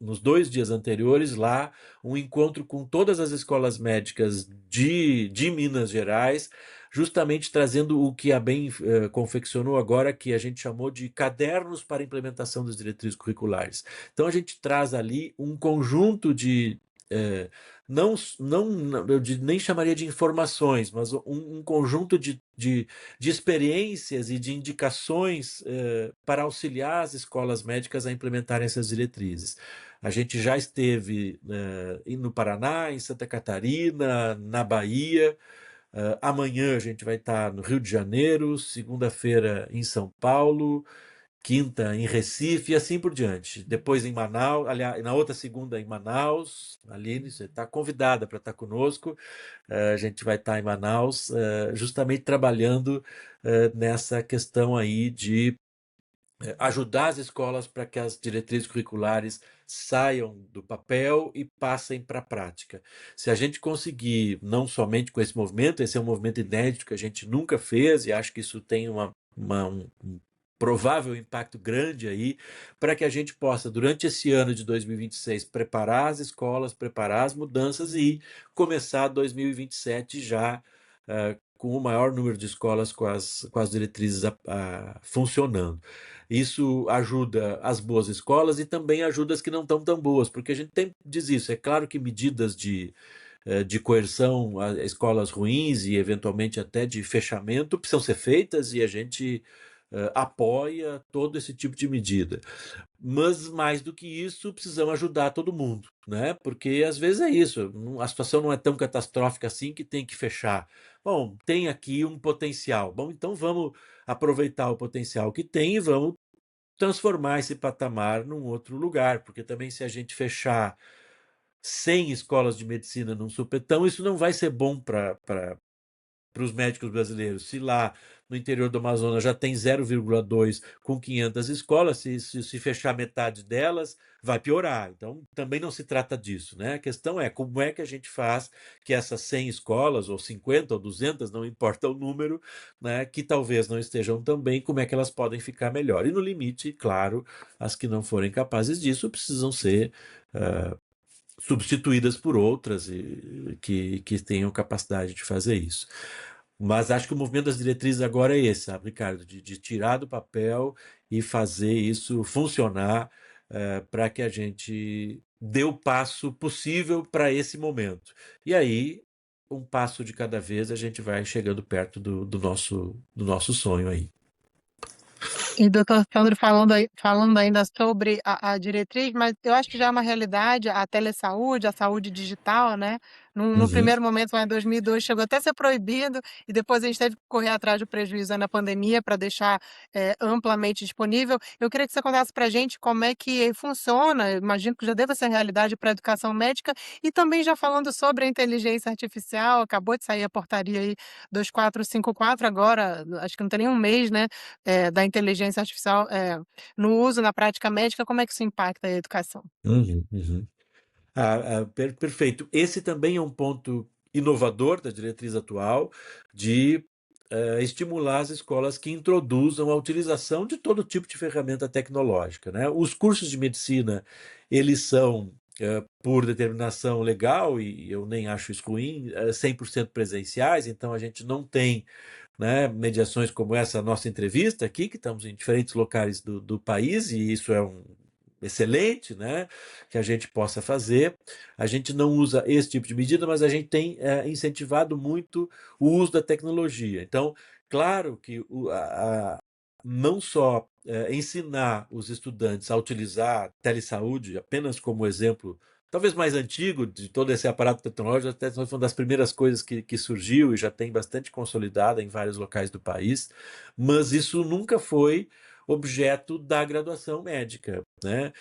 nos 2 dias anteriores, lá um encontro com todas as escolas médicas de Minas Gerais, justamente trazendo o que a BEM confeccionou agora, que a gente chamou de cadernos para implementação das diretrizes curriculares. Então a gente traz ali um conjunto de eh, não, nem chamaria de informações, mas um conjunto de experiências e de indicações para auxiliar as escolas médicas a implementarem essas diretrizes. A gente já esteve no Paraná, em Santa Catarina, na Bahia. Amanhã a gente vai estar no Rio de Janeiro, segunda-feira em São Paulo, quinta em Recife e assim por diante. Depois em Manaus, aliás, na outra segunda em Manaus. Aline, você está convidada para estar conosco. A gente vai estar em Manaus, justamente trabalhando nessa questão aí de ajudar as escolas para que as diretrizes curriculares saiam do papel e passem para a prática. Se a gente conseguir, não somente com esse movimento, esse é um movimento inédito que a gente nunca fez, e acho que isso tem um provável impacto grande aí, para que a gente possa, durante esse ano de 2026, preparar as escolas, preparar as mudanças e começar 2027 já com o maior número de escolas com as diretrizes funcionando. Isso ajuda as boas escolas e também ajuda as que não estão tão boas, porque a gente diz isso. É claro que medidas de coerção a escolas ruins e eventualmente até de fechamento precisam ser feitas e a gente apoia todo esse tipo de medida. Mas mais do que isso, precisamos ajudar todo mundo, né? Porque às vezes é isso, a situação não é tão catastrófica assim que tem que fechar. Bom, tem aqui um potencial. Bom, então vamos aproveitar o potencial que tem e vamos transformar esse patamar num outro lugar, porque também se a gente fechar 100 escolas de medicina num supetão, isso não vai ser bom para os médicos brasileiros. Se lá no interior do Amazonas já tem 0,2 com 500 escolas, se fechar metade delas, vai piorar. Então, também não se trata disso, né? A questão é como é que a gente faz que essas 100 escolas, ou 50 ou 200, não importa o número, né, que talvez não estejam tão bem, como é que elas podem ficar melhor. E no limite, claro, as que não forem capazes disso precisam ser substituídas por outras que tenham capacidade de fazer isso. Mas acho que o movimento das diretrizes agora é esse, sabe, Ricardo? De tirar do papel e fazer isso funcionar para que a gente dê o passo possível para esse momento. E aí, um passo de cada vez, a gente vai chegando perto do nosso sonho aí. E doutor Sandro falando ainda sobre a diretriz, mas eu acho que já é uma realidade a telesaúde, a saúde digital, né? No Uhum. primeiro momento, lá em 2002, chegou até a ser proibido, e depois a gente teve que correr atrás do prejuízo na pandemia para deixar amplamente disponível. Eu queria que você contasse para a gente como é que funciona, eu imagino que já deva ser realidade para a educação médica, e também já falando sobre a inteligência artificial, acabou de sair a portaria aí 2454 agora, acho que não tem nem um mês, né? Da inteligência artificial no uso, na prática médica, como é que isso impacta a educação? Uhum, uhum. Perfeito. Esse também é um ponto inovador da diretriz atual de estimular as escolas que introduzam a utilização de todo tipo de ferramenta tecnológica, né? Os cursos de medicina, eles são, por determinação legal, e eu nem acho isso ruim, 100% presenciais, então a gente não tem, né, mediações como essa nossa entrevista aqui, que estamos em diferentes locais do país, e isso é excelente, né, que a gente possa fazer. A gente não usa esse tipo de medida, mas a gente tem incentivado muito o uso da tecnologia. Então, claro que não só ensinar os estudantes a utilizar telesaúde apenas como exemplo, talvez mais antigo de todo esse aparato tecnológico, até foi uma das primeiras coisas que surgiu e já tem bastante consolidada em vários locais do país, mas isso nunca foi objeto da graduação médica, né?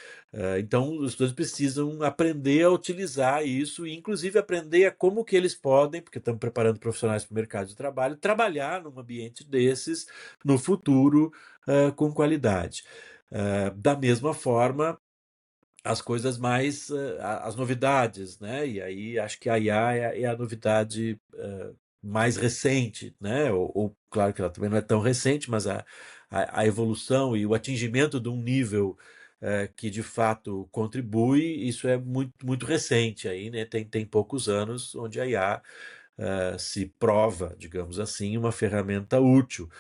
Então, os estudantes precisam aprender a utilizar isso e, inclusive, aprender a como que eles podem, porque estamos preparando profissionais para o mercado de trabalho, trabalhar num ambiente desses no futuro com qualidade. Da mesma forma, as coisas mais, as novidades, né? E aí acho que a IA é a novidade mais recente, né? Claro que ela também não é tão recente, mas a evolução e o atingimento de um nível que de fato contribui, isso é muito, muito recente aí, né? Tem poucos anos onde a IA se prova, digamos assim, uma ferramenta útil.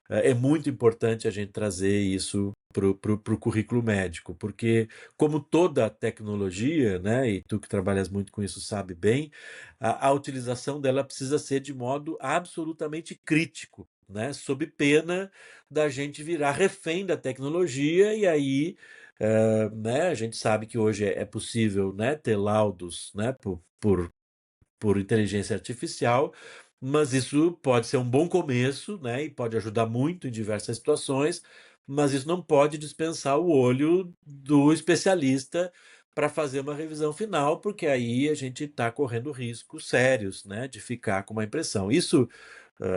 É muito importante a gente trazer isso para o currículo médico, porque como toda tecnologia, né, e tu que trabalhas muito com isso sabe bem, a utilização dela precisa ser de modo absolutamente crítico, né, sob pena da gente virar refém da tecnologia e aí né? A gente sabe que hoje é possível, né, ter laudos, né, por inteligência artificial, mas isso pode ser um bom começo, né, e pode ajudar muito em diversas situações, mas isso não pode dispensar o olho do especialista para fazer uma revisão final, porque aí a gente está correndo riscos sérios, né, de ficar com uma impressão. Isso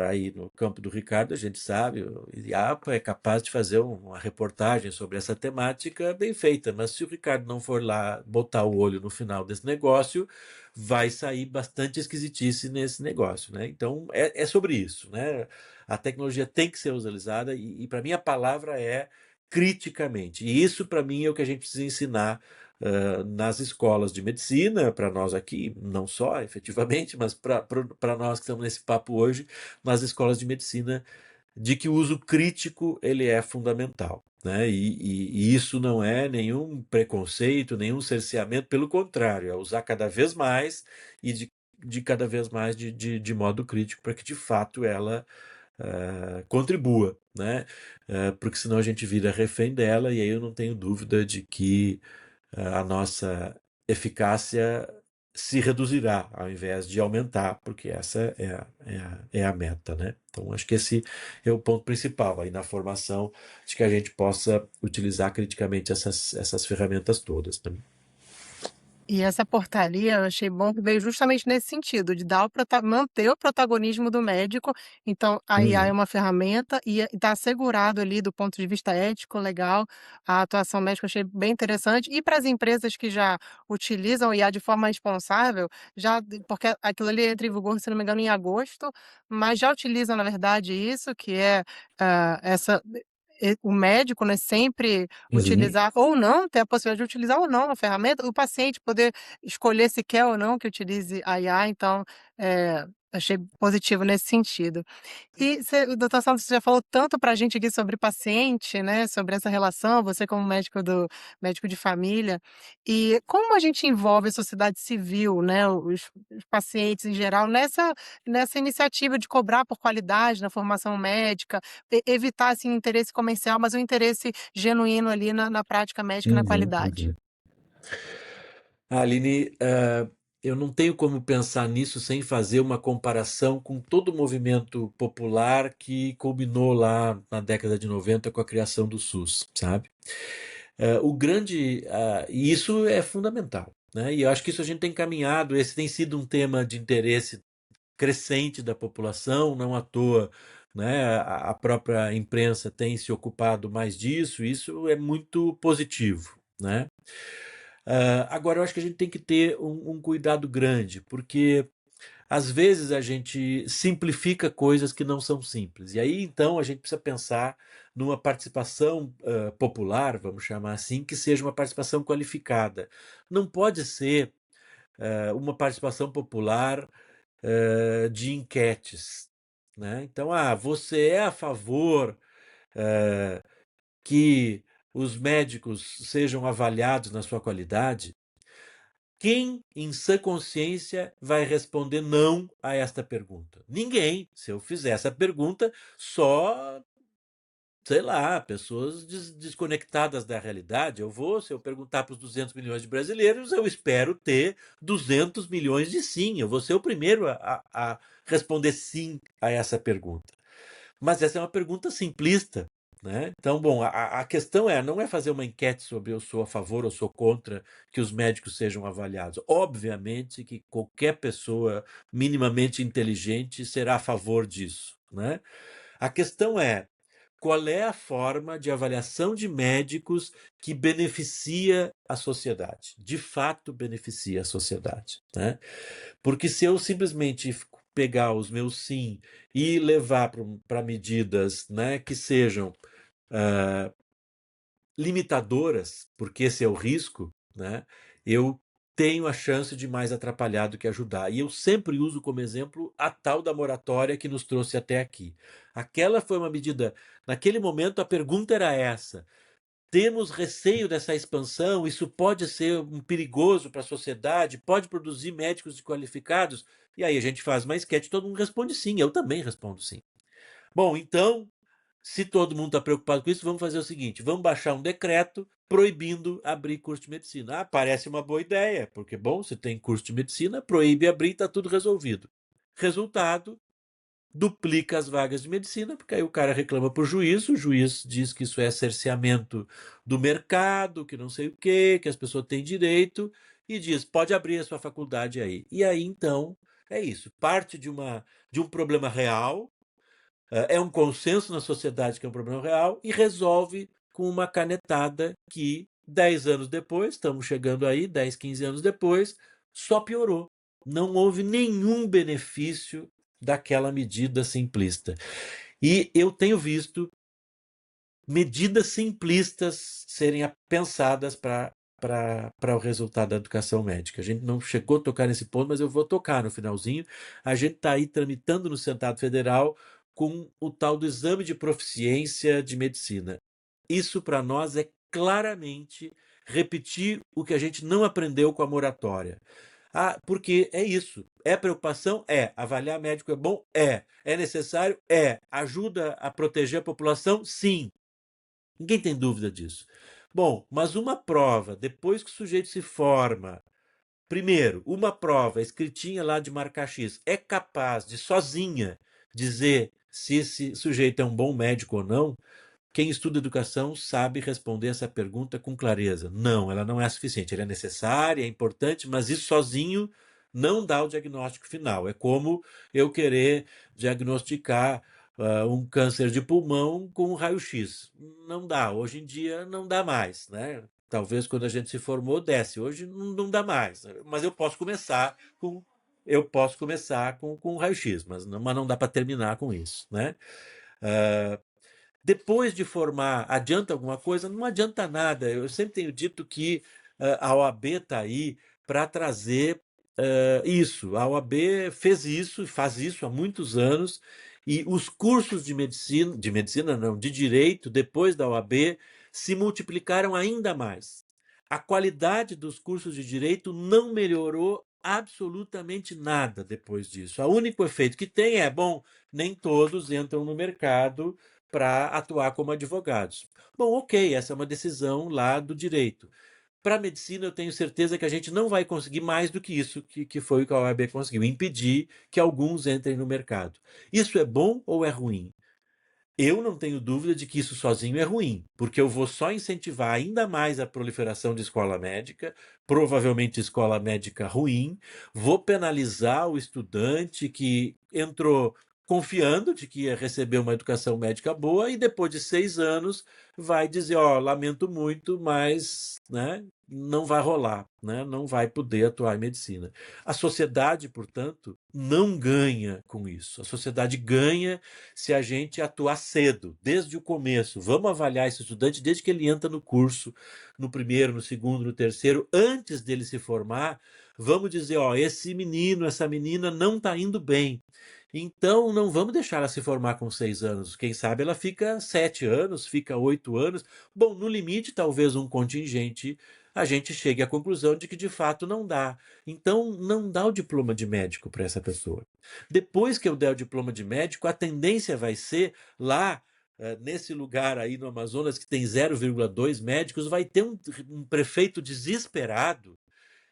aí no campo do Ricardo, a gente sabe, o IAPA é capaz de fazer uma reportagem sobre essa temática bem feita, mas se o Ricardo não for lá botar o olho no final desse negócio, vai sair bastante esquisitice nesse negócio, né? Então é sobre isso, né? A tecnologia tem que ser usada e para mim a palavra é criticamente. E isso para mim é o que a gente precisa ensinar nas escolas de medicina, para nós aqui, não só efetivamente, mas para nós que estamos nesse papo hoje, nas escolas de medicina, de que o uso crítico ele é fundamental. Né? E isso não é nenhum preconceito, nenhum cerceamento, pelo contrário, é usar cada vez mais e de cada vez mais de modo crítico para que de fato ela contribua, né? Porque senão a gente vira refém dela e aí eu não tenho dúvida de que a nossa eficácia se reduzirá ao invés de aumentar, porque essa é a meta, né? Então, acho que esse é o ponto principal aí na formação, de que a gente possa utilizar criticamente essas ferramentas todas, né? E essa portaria eu achei bom que veio justamente nesse sentido, de dar manter o protagonismo do médico. Então, a IA é Uhum. uma ferramenta e está assegurado ali do ponto de vista ético, legal, a atuação médica eu achei bem interessante. E para as empresas que já utilizam o IA de forma responsável, porque aquilo ali entra em vigor, se não me engano, em agosto, mas já utilizam, na verdade, isso, que é essa. O médico, né, sempre Uhum. utilizar ou não, ter a possibilidade de utilizar ou não a ferramenta, o paciente poder escolher se quer ou não que utilize a IA, então, achei positivo nesse sentido. E o doutor Santos já falou tanto para a gente aqui sobre paciente, né, sobre essa relação, você como médico de família, e como a gente envolve a sociedade civil, né, os pacientes em geral nessa iniciativa de cobrar por qualidade na formação médica, evitar, assim, interesse comercial, mas um interesse genuíno ali na prática médica e na Uhum, qualidade. uhum. Aline, eu não tenho como pensar nisso sem fazer uma comparação com todo o movimento popular que culminou lá na década de 90 com a criação do SUS, sabe? E isso é fundamental, né? E eu acho que isso a gente tem caminhado, esse tem sido um tema de interesse crescente da população, não à toa, né? A própria imprensa tem se ocupado mais disso, isso é muito positivo, né? Agora, eu acho que a gente tem que ter um cuidado grande, porque às vezes a gente simplifica coisas que não são simples. E aí, então, a gente precisa pensar numa participação popular, vamos chamar assim, que seja uma participação qualificada. Não pode ser uma participação popular de enquetes. Né? Então, você é a favor que os médicos sejam avaliados na sua qualidade? Quem, em sã consciência, vai responder não a esta pergunta? Ninguém. Se eu fizer essa pergunta, só, sei lá, pessoas desconectadas da realidade. Se eu perguntar para os 200 milhões de brasileiros, eu espero ter 200 milhões de sim. Eu vou ser o primeiro a responder sim a essa pergunta. Mas essa é uma pergunta simplista, né? Então, bom, a questão não é fazer uma enquete sobre eu sou a favor ou sou contra que os médicos sejam avaliados. Obviamente que qualquer pessoa minimamente inteligente será a favor disso, né? A questão é qual é a forma de avaliação de médicos que beneficia a sociedade, de fato beneficia a sociedade, né? Porque se eu simplesmente pegar os meus sim e levar para medidas, né, que sejam limitadoras, porque esse é o risco, né, eu tenho a chance de mais atrapalhar do que ajudar. E eu sempre uso como exemplo a tal da moratória que nos trouxe até aqui. Aquela foi uma medida. Naquele momento, a pergunta era essa: temos receio dessa expansão, isso pode ser um perigoso para a sociedade, pode produzir médicos qualificados. E aí a gente faz uma enquete, todo mundo responde sim, eu também respondo sim. Bom, então Se todo mundo está preocupado com isso, vamos fazer o seguinte: vamos baixar um decreto proibindo abrir curso de medicina. Ah, parece uma boa ideia, porque, bom, se tem curso de medicina, proíbe abrir, está tudo resolvido. Resultado, duplica as vagas de medicina, porque aí o cara reclama para o juiz diz que isso é cerceamento do mercado, que não sei o quê, que as pessoas têm direito, e diz, pode abrir a sua faculdade aí. E aí, então, é isso. Parte de um problema real, é um consenso na sociedade que é um problema real, e resolve com uma canetada que, 10 anos depois, estamos chegando aí, 10, 15 anos depois, só piorou. Não houve nenhum benefício daquela medida simplista. E eu tenho visto medidas simplistas serem pensadas para o resultado da educação médica. A gente não chegou a tocar nesse ponto, mas eu vou tocar no finalzinho. A gente está aí tramitando no Senado Federal com o tal do exame de proficiência de medicina. Isso para nós é claramente repetir o que a gente não aprendeu com a moratória. Ah, porque é isso. É preocupação? É. Avaliar médico é bom? É. É necessário? É. Ajuda a proteger a população? Sim. Ninguém tem dúvida disso. Bom, mas uma prova, depois que o sujeito se forma, primeiro, uma prova escritinha lá de marcar X, é capaz de sozinha dizer se esse sujeito é um bom médico ou não? Quem estuda educação sabe responder essa pergunta com clareza. Não, ela não é suficiente. Ela é necessária, é importante, mas isso sozinho não dá o diagnóstico final. É como eu querer diagnosticar um câncer de pulmão com um raio-x. Não dá. Hoje em dia não dá mais, né? Talvez quando a gente se formou desse. Hoje não dá mais. Mas eu posso começar com raio-x, mas não dá para terminar com isso, né? Depois de formar, adianta alguma coisa? Não adianta nada. Eu sempre tenho dito que a OAB está aí para trazer isso. A OAB fez isso e faz isso há muitos anos, e os cursos de medicina não, de direito, depois da OAB, se multiplicaram ainda mais. A qualidade dos cursos de direito não melhorou absolutamente nada depois disso. O único efeito que tem é, bom, nem todos entram no mercado para atuar como advogados. Bom, ok, essa é uma decisão lá do direito. Para a medicina, eu tenho certeza que a gente não vai conseguir mais do que isso, que foi o que a OAB conseguiu, impedir que alguns entrem no mercado. Isso é bom ou é ruim? Eu não tenho dúvida de que isso sozinho é ruim, porque eu vou só incentivar ainda mais a proliferação de escola médica, provavelmente escola médica ruim, vou penalizar o estudante que entrou confiando de que ia receber uma educação médica boa e depois de 6 anos vai dizer, ó, lamento muito, mas, né, não vai rolar, né, não vai poder atuar em medicina. A sociedade, portanto, não ganha com isso. A sociedade ganha se a gente atuar cedo, desde o começo. Vamos avaliar esse estudante desde que ele entra no curso, no primeiro, no segundo, no terceiro, antes dele se formar. Vamos dizer, ó, esse menino, essa menina não está indo bem. Então, não vamos deixar ela se formar com 6 anos. Quem sabe ela fica 7 anos, fica 8 anos. Bom, no limite, talvez um contingente, a gente chegue à conclusão de que de fato não dá. Então, não dá o diploma de médico para essa pessoa. Depois que eu der o diploma de médico, a tendência vai ser lá, nesse lugar aí no Amazonas que tem 0,2 médicos, vai ter um prefeito desesperado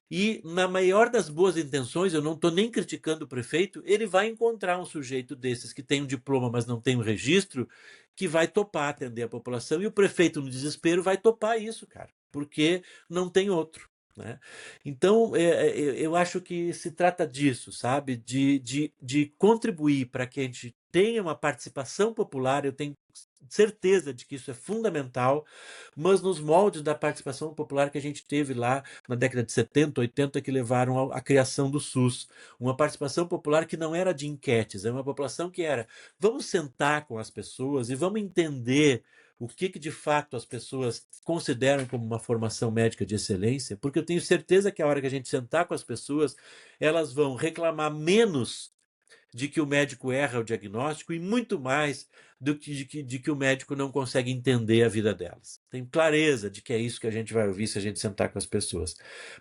e, na maior das boas intenções, eu não estou nem criticando o prefeito, ele vai encontrar um sujeito desses que tem um diploma, mas não tem um registro, que vai topar atender a população, e o prefeito, no desespero, vai topar isso, cara, porque não tem outro. Né? Então, eu acho que se trata disso, sabe? De contribuir para que a gente tenha uma participação popular. Eu tenho certeza de que isso é fundamental, mas nos moldes da participação popular que a gente teve lá na década de 70, 80, que levaram à criação do SUS. Uma participação popular que não era de enquetes, é uma população que era, vamos sentar com as pessoas e vamos entender o que de fato as pessoas consideram como uma formação médica de excelência, porque eu tenho certeza que a hora que a gente sentar com as pessoas, elas vão reclamar menos de que o médico erra o diagnóstico e muito mais de que o médico não consegue entender a vida delas. Tenho clareza de que é isso que a gente vai ouvir se a gente sentar com as pessoas.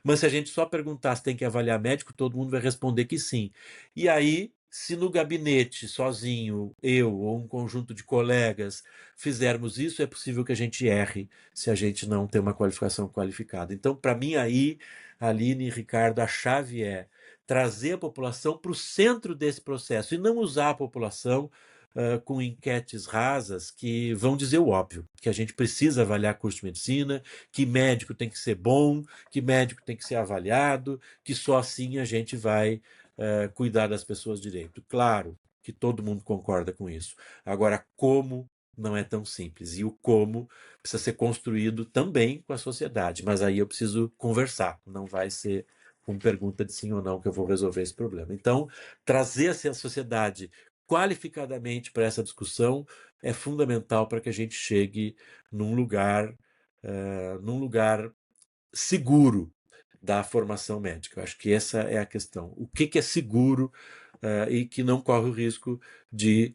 Mas se a gente só perguntar se tem que avaliar médico, todo mundo vai responder que sim. E aí, se no gabinete, sozinho, eu ou um conjunto de colegas fizermos isso, é possível que a gente erre se a gente não tem uma qualificação qualificada. Então, para mim, aí, Aline e Ricardo, a chave é trazer a população para o centro desse processo e não usar a população com enquetes rasas que vão dizer o óbvio, que a gente precisa avaliar curso de medicina, que médico tem que ser bom, que médico tem que ser avaliado, que só assim a gente vai cuidar das pessoas direito. Claro que todo mundo concorda com isso. Agora, como não é tão simples. E o como precisa ser construído também com a sociedade. Mas aí eu preciso conversar. Não vai ser com pergunta de sim ou não que eu vou resolver esse problema. Então, trazer a sociedade qualificadamente para essa discussão é fundamental para que a gente chegue num lugar seguro da formação médica. Eu acho que essa é a questão. O que é seguro e que não corre o risco de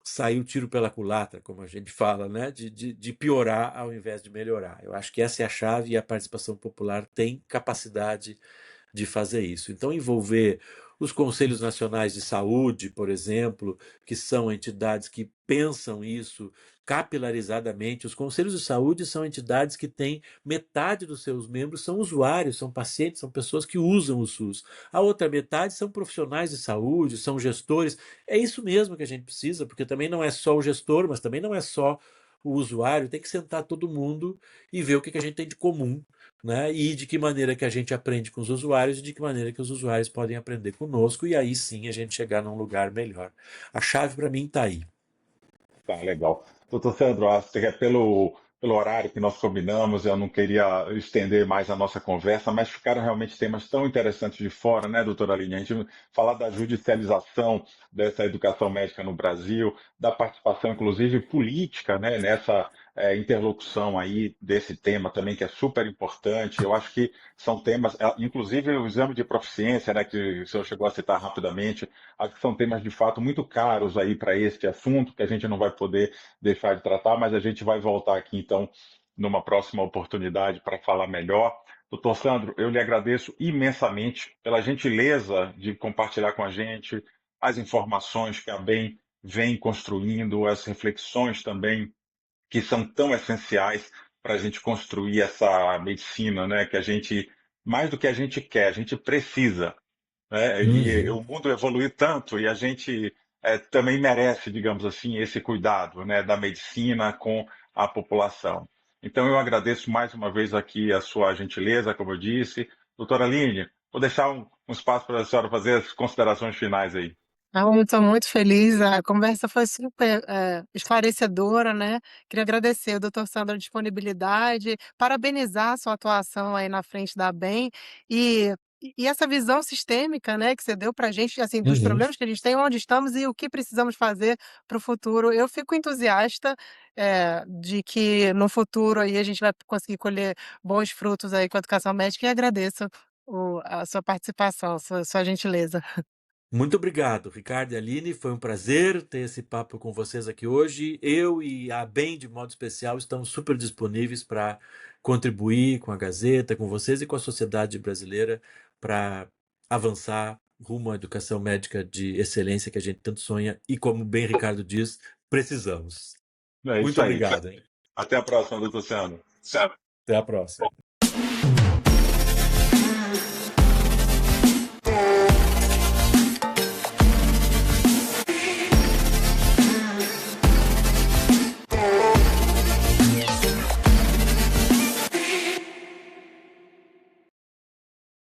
sair o tiro pela culatra, como a gente fala, né? de piorar ao invés de melhorar. Eu acho que essa é a chave e a participação popular tem capacidade de fazer isso. Então, envolver os Conselhos Nacionais de Saúde, por exemplo, que são entidades que pensam isso capilarizadamente. Os Conselhos de Saúde são entidades que têm metade dos seus membros são usuários, são pacientes, são pessoas que usam o SUS. A outra metade são profissionais de saúde, são gestores. É isso mesmo que a gente precisa, porque também não é só o gestor, mas também não é só o usuário. Tem que sentar todo mundo e ver o que a gente tem de comum, né? E de que maneira que a gente aprende com os usuários e de que maneira que os usuários podem aprender conosco, e aí sim a gente chegar num lugar melhor. A chave para mim está aí. Tá, legal. Doutor Sandro, acho que é pelo horário que nós combinamos, eu não queria estender mais a nossa conversa, mas ficaram realmente temas tão interessantes de fora, né, doutora Aline? A gente falar da judicialização dessa educação médica no Brasil, da participação, inclusive, política, né, nessa interlocução aí desse tema também, que é super importante. Eu acho que são temas, inclusive o exame de proficiência, né, que o senhor chegou a citar rapidamente, acho que são temas de fato muito caros aí para este assunto, que a gente não vai poder deixar de tratar, mas a gente vai voltar aqui então numa próxima oportunidade para falar melhor. Doutor Sandro, eu lhe agradeço imensamente pela gentileza de compartilhar com a gente as informações que a BEM vem construindo, as reflexões também que são tão essenciais para a gente construir essa medicina, né? Que a gente, mais do que a gente quer, a gente precisa, né? E Uhum. o mundo evoluiu tanto e a gente também merece, digamos assim, esse cuidado, né, da medicina com a população. Então, eu agradeço mais uma vez aqui a sua gentileza, como eu disse. Doutora Aline, vou deixar um espaço para a senhora fazer as considerações finais aí. Eu estou muito feliz, a conversa foi super esclarecedora, né? Queria agradecer o doutor Sandro a disponibilidade, parabenizar a sua atuação aí na frente da BEM e, e essa visão sistêmica, né, que você deu para a gente, assim, dos Uhum. problemas que a gente tem, onde estamos e o que precisamos fazer para o futuro. Eu fico entusiasta de que no futuro aí a gente vai conseguir colher bons frutos aí com a educação médica e agradeço a sua participação, sua gentileza. Muito obrigado, Ricardo e Aline. Foi um prazer ter esse papo com vocês aqui hoje. Eu e a BEM, de modo especial, estamos super disponíveis para contribuir com a Gazeta, com vocês e com a sociedade brasileira para avançar rumo à educação médica de excelência que a gente tanto sonha e, como bem Ricardo diz, precisamos. É isso Muito aí. obrigado, hein? Até a próxima, doutor Sandro. Até a próxima.